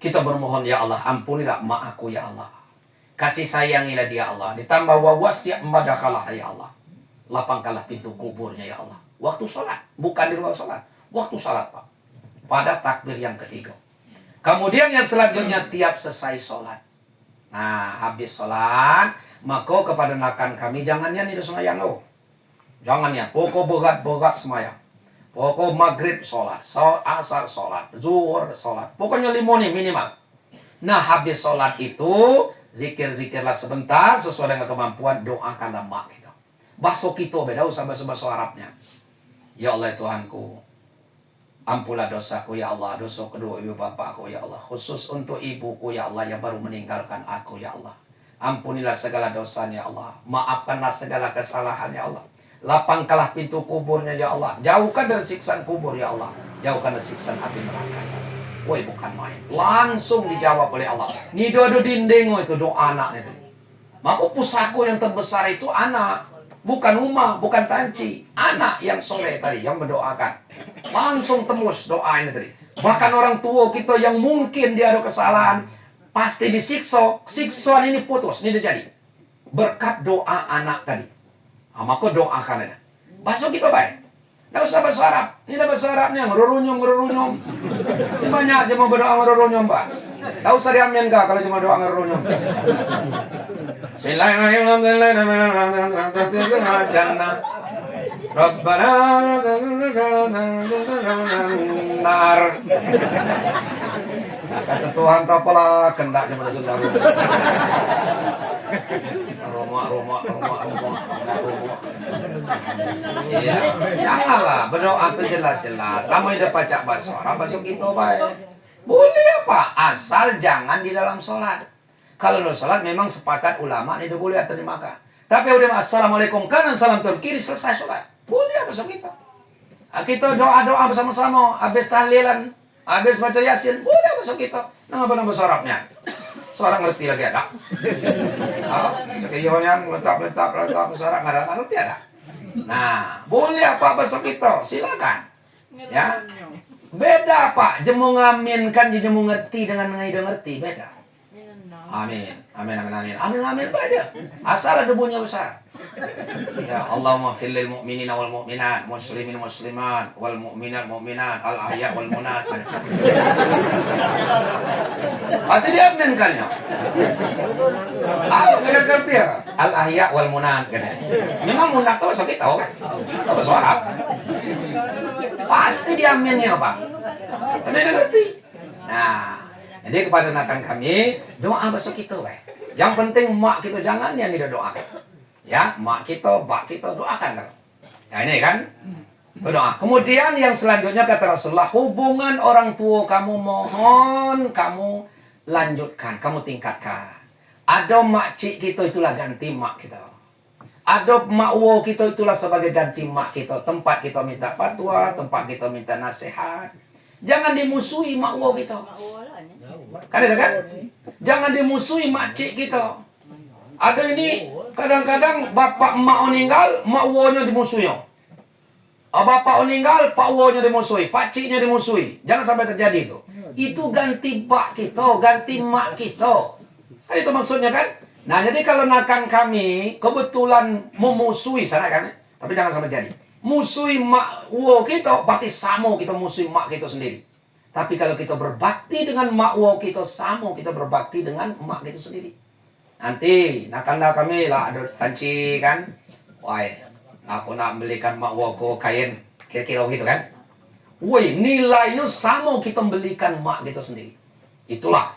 Kita bermohon ya Allah, ampunilah mak aku ya Allah. Kasih sayangilah dia Allah. Ditambah wa wasi' madakhalah ya Allah. Lapangkanlah pintu kuburnya ya Allah. Waktu sholat, bukan di luar sholat. Waktu sholat, Pak. Pada takbir yang ketiga. Kemudian yang selanjutnya tiap selesai sholat. Nah, habis sholat, maka kepada nakan kami jangannya nih semayang lo. Jangannya, pokok berat semayang. Pokok maghrib sholat, asar sholat, zuhur sholat. Pokoknya 5 nih minimal. Nah habis sholat itu, zikir-zikirlah sebentar sesuai dengan kemampuan, doakanlah mak kita. Bahasa kita beda usah bahasa Arabnya. Ya Allah Tuhanku, ampunlah dosaku ya Allah, dosa kedua ibu bapakku ya Allah. Khusus untuk ibuku ya Allah yang baru meninggalkan aku ya Allah. Ampunilah segala dosanya ya Allah. Maafkanlah segala kesalahan ya Allah. Lapangkanlah pintu kuburnya ya Allah. Jauhkan dari siksaan kubur ya Allah. Jauhkan dari siksaan api neraka. Woi bukan main. Langsung dijawab oleh Allah. Ni doa dinding itu doa anak itu. Maka pusako yang terbesar itu anak. Bukan rumah, bukan tanci. Anak yang soleh tadi yang mendoakan. Langsung tembus doa ini tadi. Bahkan orang tua kita yang mungkin dia ada kesalahan, pasti disiksa. Siksaan ini putus, ini dia jadi. Berkat doa anak tadi. Maka doakan ada. Bahasa kita baik. Tidak usah bahasa Arab. Ini ada bahasa Arabnya. Ngerurunyong. Ini banyak cuma berdoa ngerurunyong, Pak. Tidak usah diamin kah kalau cuma doa ngerurunyong. Bismillahirrahmanirrahim. Rabbana nar. Kata Tuhan tapalah kendaknya pada saudara. Rumah. Iya, janganlah berdoa itu jelas-jelas. Sama udah baca bahasa Arab, bahasa kita baik. Boleh apa? Asal jangan di dalam sholat. Kalau lo sholat memang sepakat ulama ini udah boleh terima kasih. Tapi udah assalamualaikum kanan salam kiri selesai sholat. Boleh bahasa kita. Kita doa-doa bersama-sama. Habis tahlilan, habis baca yasin, boleh bahasa kita. Nah, apa nama bahasa Arabnya? Seorang ngerti lagi ada. Sekiyonya letak seorang nggak ada ngerti ada. Nah, boleh apa bahasa kita? Silakan. Ya. Beda Pak, jemu ngaminkan jemu ngerti dengan ngaido ngerti, beda. Amin. Amin, amin, amin. Amin, amin, beda. Asal ada bunyinya besar. Ya Allahumma fil lil mu'minina wal mu'minat, muslimin muslimat, wal mu'minat mu'minat, al ahya wal munat. Pasti diaminkannya. Nggak ngerti ya? Al ahya wal munat. Memang munat itu bahasa kita, kan? Itu bahasa Arab. Pasti diaminnya, Pak. Karena dia ngerti. Nah, jadi kepada nakan kami, doa bahasa kita, weh. Yang penting mak kita jangan yang tidak doakan. Ya, mak kita, bak kita doakan. Ya ini kan, doa. Kemudian yang selanjutnya kata Rasulullah, hubungan orang tua kamu mohon kamu lanjutkan, kamu tingkatkan. Ada makcik kita itulah ganti mak kita. Ada makwo kita itulah sebagai ganti mak kita. Tempat kita minta fatwa, tempat kita minta nasihat. Jangan dimusuhi makwo kita. Kan itu kan? Jangan dimusuhi makcik kita. Ada ini kadang-kadang bapak emak meninggal, mak wonya dimusuhi. Bapak meninggal, pak wonya dimusuhi, pak ciknya dimusuhi. Jangan sampai terjadi itu. Itu ganti bak kita, ganti mak kita. Kan itu maksudnya kan? Nah, jadi kalau nakan kami kebetulan memusuhi sana kan, tapi jangan sampai jadi. Musuhi mak wo kita, berarti sama kita musuhi mak kita sendiri. Tapi kalau kita berbakti dengan mak wo kita, sama kita berbakti dengan mak kita sendiri. Nanti nakanda kami lah ada tanci kan, wah aku nak belikan mak woko kain kira-kira gitu kan. Woi nilainya sama kita belikan mak kita sendiri. Itulah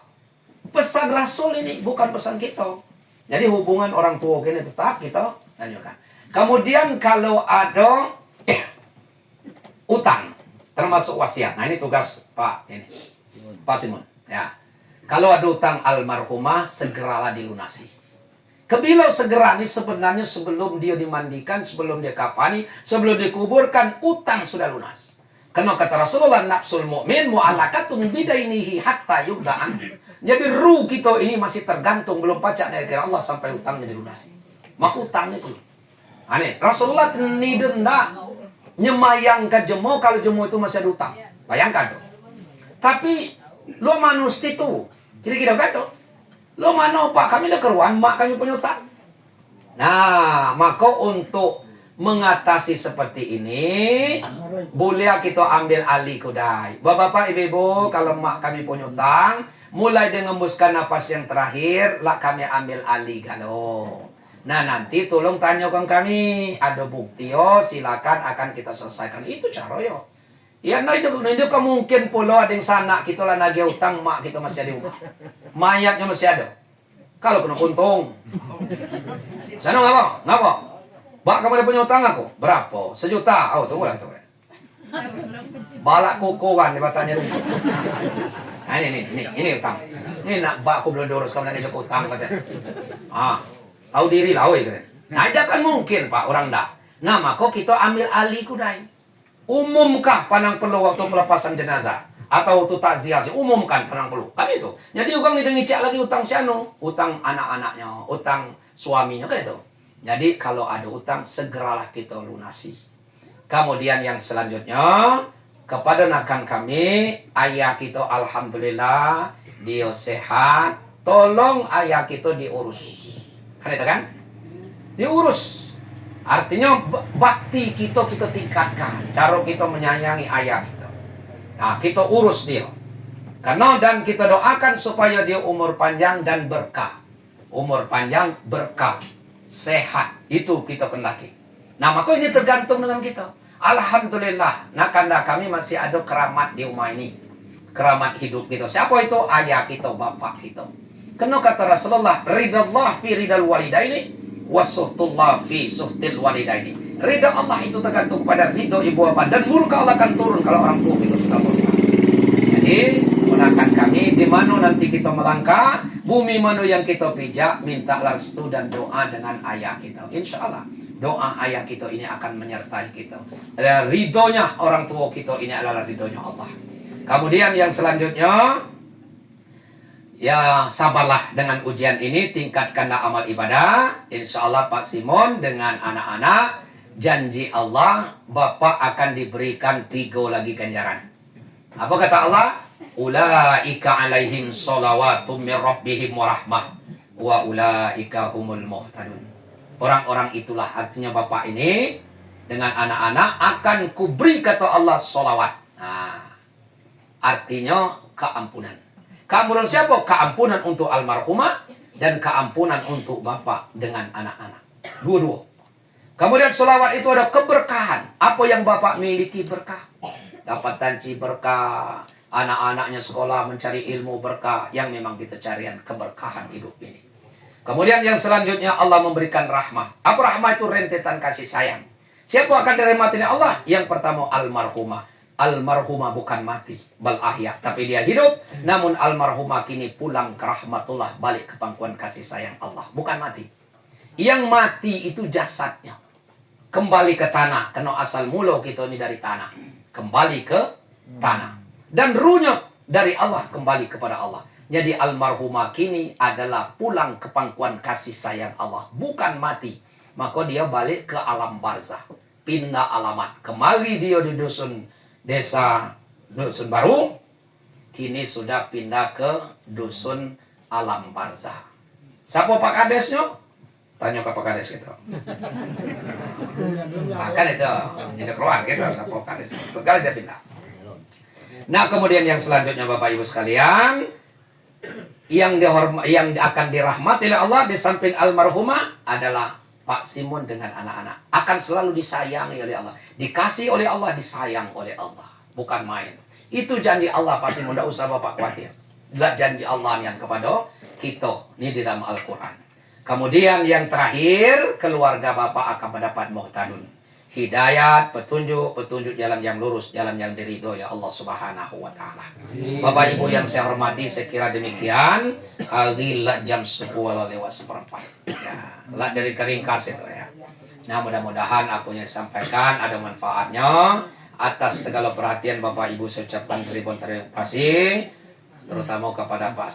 pesan Rasul ini, bukan pesan kita. Jadi hubungan orang tua ini tetap kita lanjutkan. Kemudian kalau ada utang termasuk wasiat. Nah ini tugas Pak ini, Pak Simon. Ya. Kalau ada utang almarhumah, segeralah dilunasi. Kebilau segera ini sebenarnya sebelum dia dimandikan, sebelum dia kafani, sebelum dikuburkan, utang sudah lunas. Karena kata Rasulullah, nafsul mu'min mu'alakatun bidainihi hatta yugda'an. Jadi ruh kita ini masih tergantung, belum pacak dari Allah sampai utangnya dilunasi. Maka utangnya dulu. Aneh, Rasulullah ini denda nyemayangkan jemo kalau jemo itu masih ada utang. Bayangkan tuh. Tapi lo manus itu, jadi kita kata, lo mana Pak, kami dah keruan, mak kami punya utang. Nah, maka untuk mengatasi seperti ini, boleh kita ambil alih kudai. Bapak-bapak, ibu-ibu, kalau mak kami punya utang, mulai dengan ngembuskan nafas yang terakhir, lah kami ambil alih kalau. Nah, nanti tolong tanyakan kami, ada bukti, silakan akan kita selesaikan. Itu cara yo. Ya, nah itu mungkin pula ada yang sana kita lah nagih utang mak kita masih ada rumah. Mayatnya masih ada. Kalau kena untung. Sana ngapa? Bak kamu ada punya utang aku? Berapa? 1 juta. Oh, tunggulah. Balak kokoran di batanya itu. Nah, ini utang. Ini nak bak aku belum diurus kamu nagih utang katanya. Tahu diri lah, oi katanya. Nah, itu kan mungkin Pak orang dah. Nah, maka kita ambil alih kudai. Umumkah panang perlu waktu pelepasan jenazah atau waktu takziah, umumkan panang perlu kan itu. Jadi orang ni dengicak lagi utang siano, utang anak-anaknya, utang suaminya kan itu. Jadi kalau ada utang segeralah kita lunasi. Kemudian yang selanjutnya kepada nakan kami, ayah kita alhamdulillah dia sehat, tolong ayah kita diurus. Kan itu kan? Diurus. Artinya bakti kita tingkatkan. Cara kita menyayangi ayah kita. Nah, kita urus dia. Karena dan kita doakan supaya dia umur panjang dan berkah. Umur panjang, berkah, sehat. Itu kita kendaki. Nah, maka ini tergantung dengan kita. Alhamdulillah, nakanda kami masih ada keramat di rumah ini. Keramat hidup kita. Siapa itu? Ayah kita, bapak kita. Karena kata Rasulullah, ridallah fi ridal walidaini wasuhtullah fi suhtil walidaini. Ridha Allah itu tergantung pada ridho ibu bapak, dan murka Allah akan turun kalau orang tua kita sudah murka. Jadi gunakan kami di mana nanti kita melangkah, bumi mana yang kita pijak, minta restu dan doa dengan ayah kita. Insya Allah doa ayah kita ini akan menyertai kita. Ridhonya orang tua kita ini adalah ridhonya Allah. Kemudian yang selanjutnya, ya sabarlah dengan ujian ini, tingkatkanlah amal ibadah. Insya Allah Pak Simon dengan anak-anak, janji Allah Bapak akan diberikan 3 lagi ganjaran. Apa kata Allah? Ulaika alaihim salawatum min rabbihim wa rahmah wa ulaika humul muhtadun. Orang-orang itulah, artinya bapak ini dengan anak-anak akan kuberi kata Allah salawat. Nah, artinya keampunan. Keampunan siapa? Keampunan untuk almarhumah dan keampunan untuk bapak dengan anak-anak. Dua-dua. Kemudian salawat itu ada keberkahan. Apa yang bapak miliki berkah. Dapat tanci berkah. Anak-anaknya sekolah mencari ilmu berkah. Yang memang kita carian keberkahan hidup ini. Kemudian yang selanjutnya Allah memberikan rahmah. Apa rahmah itu? Rentetan kasih sayang. Siapa akan dirahmatinya Allah? Yang pertama almarhumah. Almarhumah bukan mati, bal ahya, tapi dia hidup. Namun almarhumah kini pulang ke rahmatullah, balik ke pangkuan kasih sayang Allah. Bukan mati. Yang mati itu jasadnya. Kembali ke tanah. Karena asal mula kita ini dari tanah. Kembali ke tanah. Dan ruhnya dari Allah kembali kepada Allah. Jadi almarhumah kini adalah pulang ke pangkuan kasih sayang Allah. Bukan mati. Maka dia balik ke alam barzah. Pindah alamat. Kemari dia di desa dusun baru. Kini sudah pindah ke dusun alam barzah. Siapa Pak Kadesnya? Tanya ke Pak Kades gitu. Nah, kan itu. Jadi keluar gitu. Siapa Pak Kades. Bekal dia pindah. Nah kemudian yang selanjutnya Bapak Ibu sekalian. Yang akan dirahmati oleh Allah di samping almarhumah adalah Pak Simon dengan anak-anak. Akan selalu disayangi oleh Allah. Dikasih oleh Allah, disayang oleh Allah. Bukan main. Itu janji Allah Pak Simon. Tidak usah Bapak khawatir. Adalah janji Allah yang kepada kita. Ini di dalam Al-Quran. Kemudian yang terakhir, keluarga Bapak akan mendapat muhtadun. Hidayat, petunjuk jalan yang lurus, jalan yang diridhoi oleh Allah Subhanahu wa taala. Bapak Ibu yang saya hormati, saya kira demikian. Alhamdulillah jam 10 lewat seperempat. Ya, lah dari keringkas itu ya. Nah, mudah-mudahan aku yang sampaikan ada manfaatnya. Atas segala perhatian Bapak Ibu saya ucapkan terima kasih. Terutama kepada Pak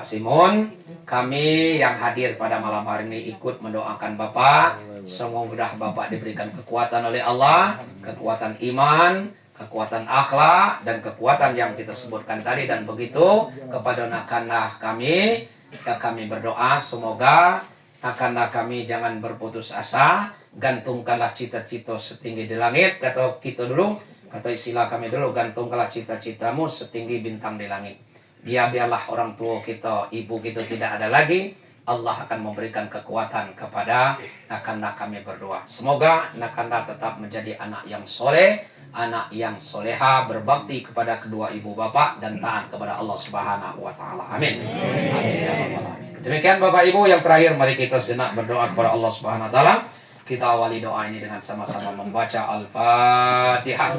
Simon, kami yang hadir pada malam hari ini ikut mendoakan Bapak. Semoga Bapak diberikan kekuatan oleh Allah, kekuatan iman, kekuatan akhlak, dan kekuatan yang kita sebutkan tadi. Dan begitu kepada anak-anak kami, ya kami berdoa semoga anak-anak kami jangan berputus asa, gantungkanlah cita-cita setinggi di langit. Kata kita dulu, kata istilah kami dulu, gantungkanlah cita-citamu setinggi bintang di langit. Biarlah orang tua kita, ibu kita tidak ada lagi. Allah akan memberikan kekuatan kepada anak-anak kami berdoa. Semoga anak-anak tetap menjadi anak yang soleh, anak yang soleha, berbakti kepada kedua ibu bapak, dan taat kepada Allah Subhanahu wa taala. Amin. Demikian Bapak Ibu, yang terakhir mari kita sejenak berdoa kepada Allah Subhanahu wa taala. Kita awali doa ini dengan sama-sama membaca Al-Fatihah.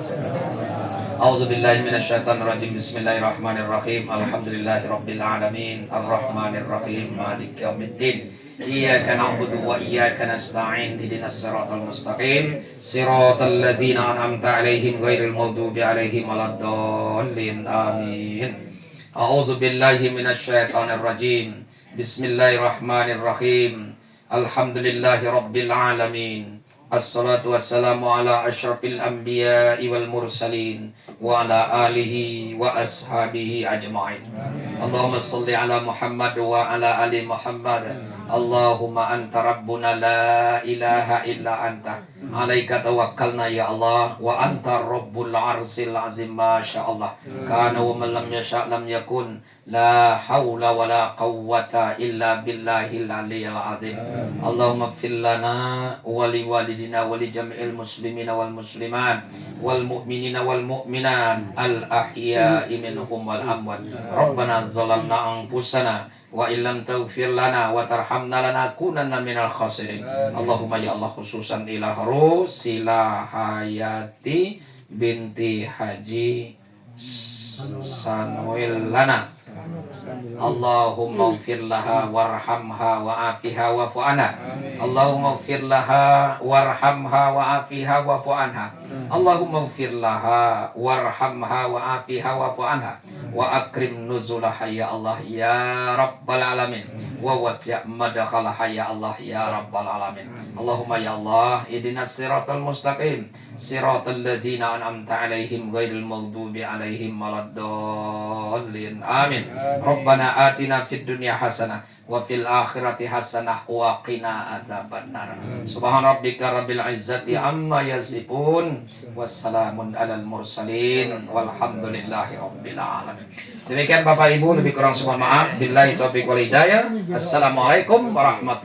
A'udzubillahi minasyaitonirrajim. Bismillahirrahmanirrahim. Alhamdulillahirabbil alamin. Arrahmanirrahim. Maliki yaumiddin. Iyyaka na'budu wa iyyaka nasta'in. Ihdinas siratal mustaqim. Siratal ladzina an'amta 'alaihim ghairil maghdubi 'alaihim waladdallin. Amin. A'udzubillahi minasyaitonirrajim. Bismillahirrahmanirrahim. Alhamdulillahirabbil alamin. Assalatu wassalamu ala asyrafil anbiya'i wal mursalin wa ala alihi wa ashabihi ajma'in. Allahumma salli ala Muhammad wa ala ali Muhammad. Allahumma anta rabbuna la ilaha illa anta. Alaika tawakkalna ya Allah wa anta rabbul arsil azim. Masya Allah. Kana wa man lam yasha' lam yakun. La hawla wa la quwwata illa billahil aliyyil azim. Allahumma ighfir lana wa li walidina wa li jami'il muslimina wal muslimat wal mu'minina wal mu'minat al ahya'i minhum wal amwat. Rabbana zalamna anfusana wa illam taghfir lana wa tarhamna lanakunanna minal khasirin. Allahumma ya Allah, khususan ila Sila Hayati binti Haji Sanuil lana. Allahumma ighfir laha warhamha wa'afiha wa'fu anha. Allahumma ighfir laha warhamha wa'afiha wa'fu anha. Allahumma ighfir laha warhamha wa'afiha wa'fu anha wa akrim nuzulaha ya Allah ya rabbal alamin wa wasi' madkhalaha ya Allah ya rabbal alamin. Allahumma ya Allah ihdinas siratal mustaqim siratal ladzina an'amta 'alaihim ghairil maghdubi 'alaihim waladdallin. Amin. Rabbana atina fid dunya hasanah wa fil akhirati hasanah wa qina adzabannar. Subhana rabbika rabbil izzati amma yasifun wassalamun alal mursalin walhamdulillahi rabbil alamin. Demikian Bapak Ibu, lebih kurang semua maaf. Billahi taufiq wal hidayah. Assalamualaikum warahmatullahi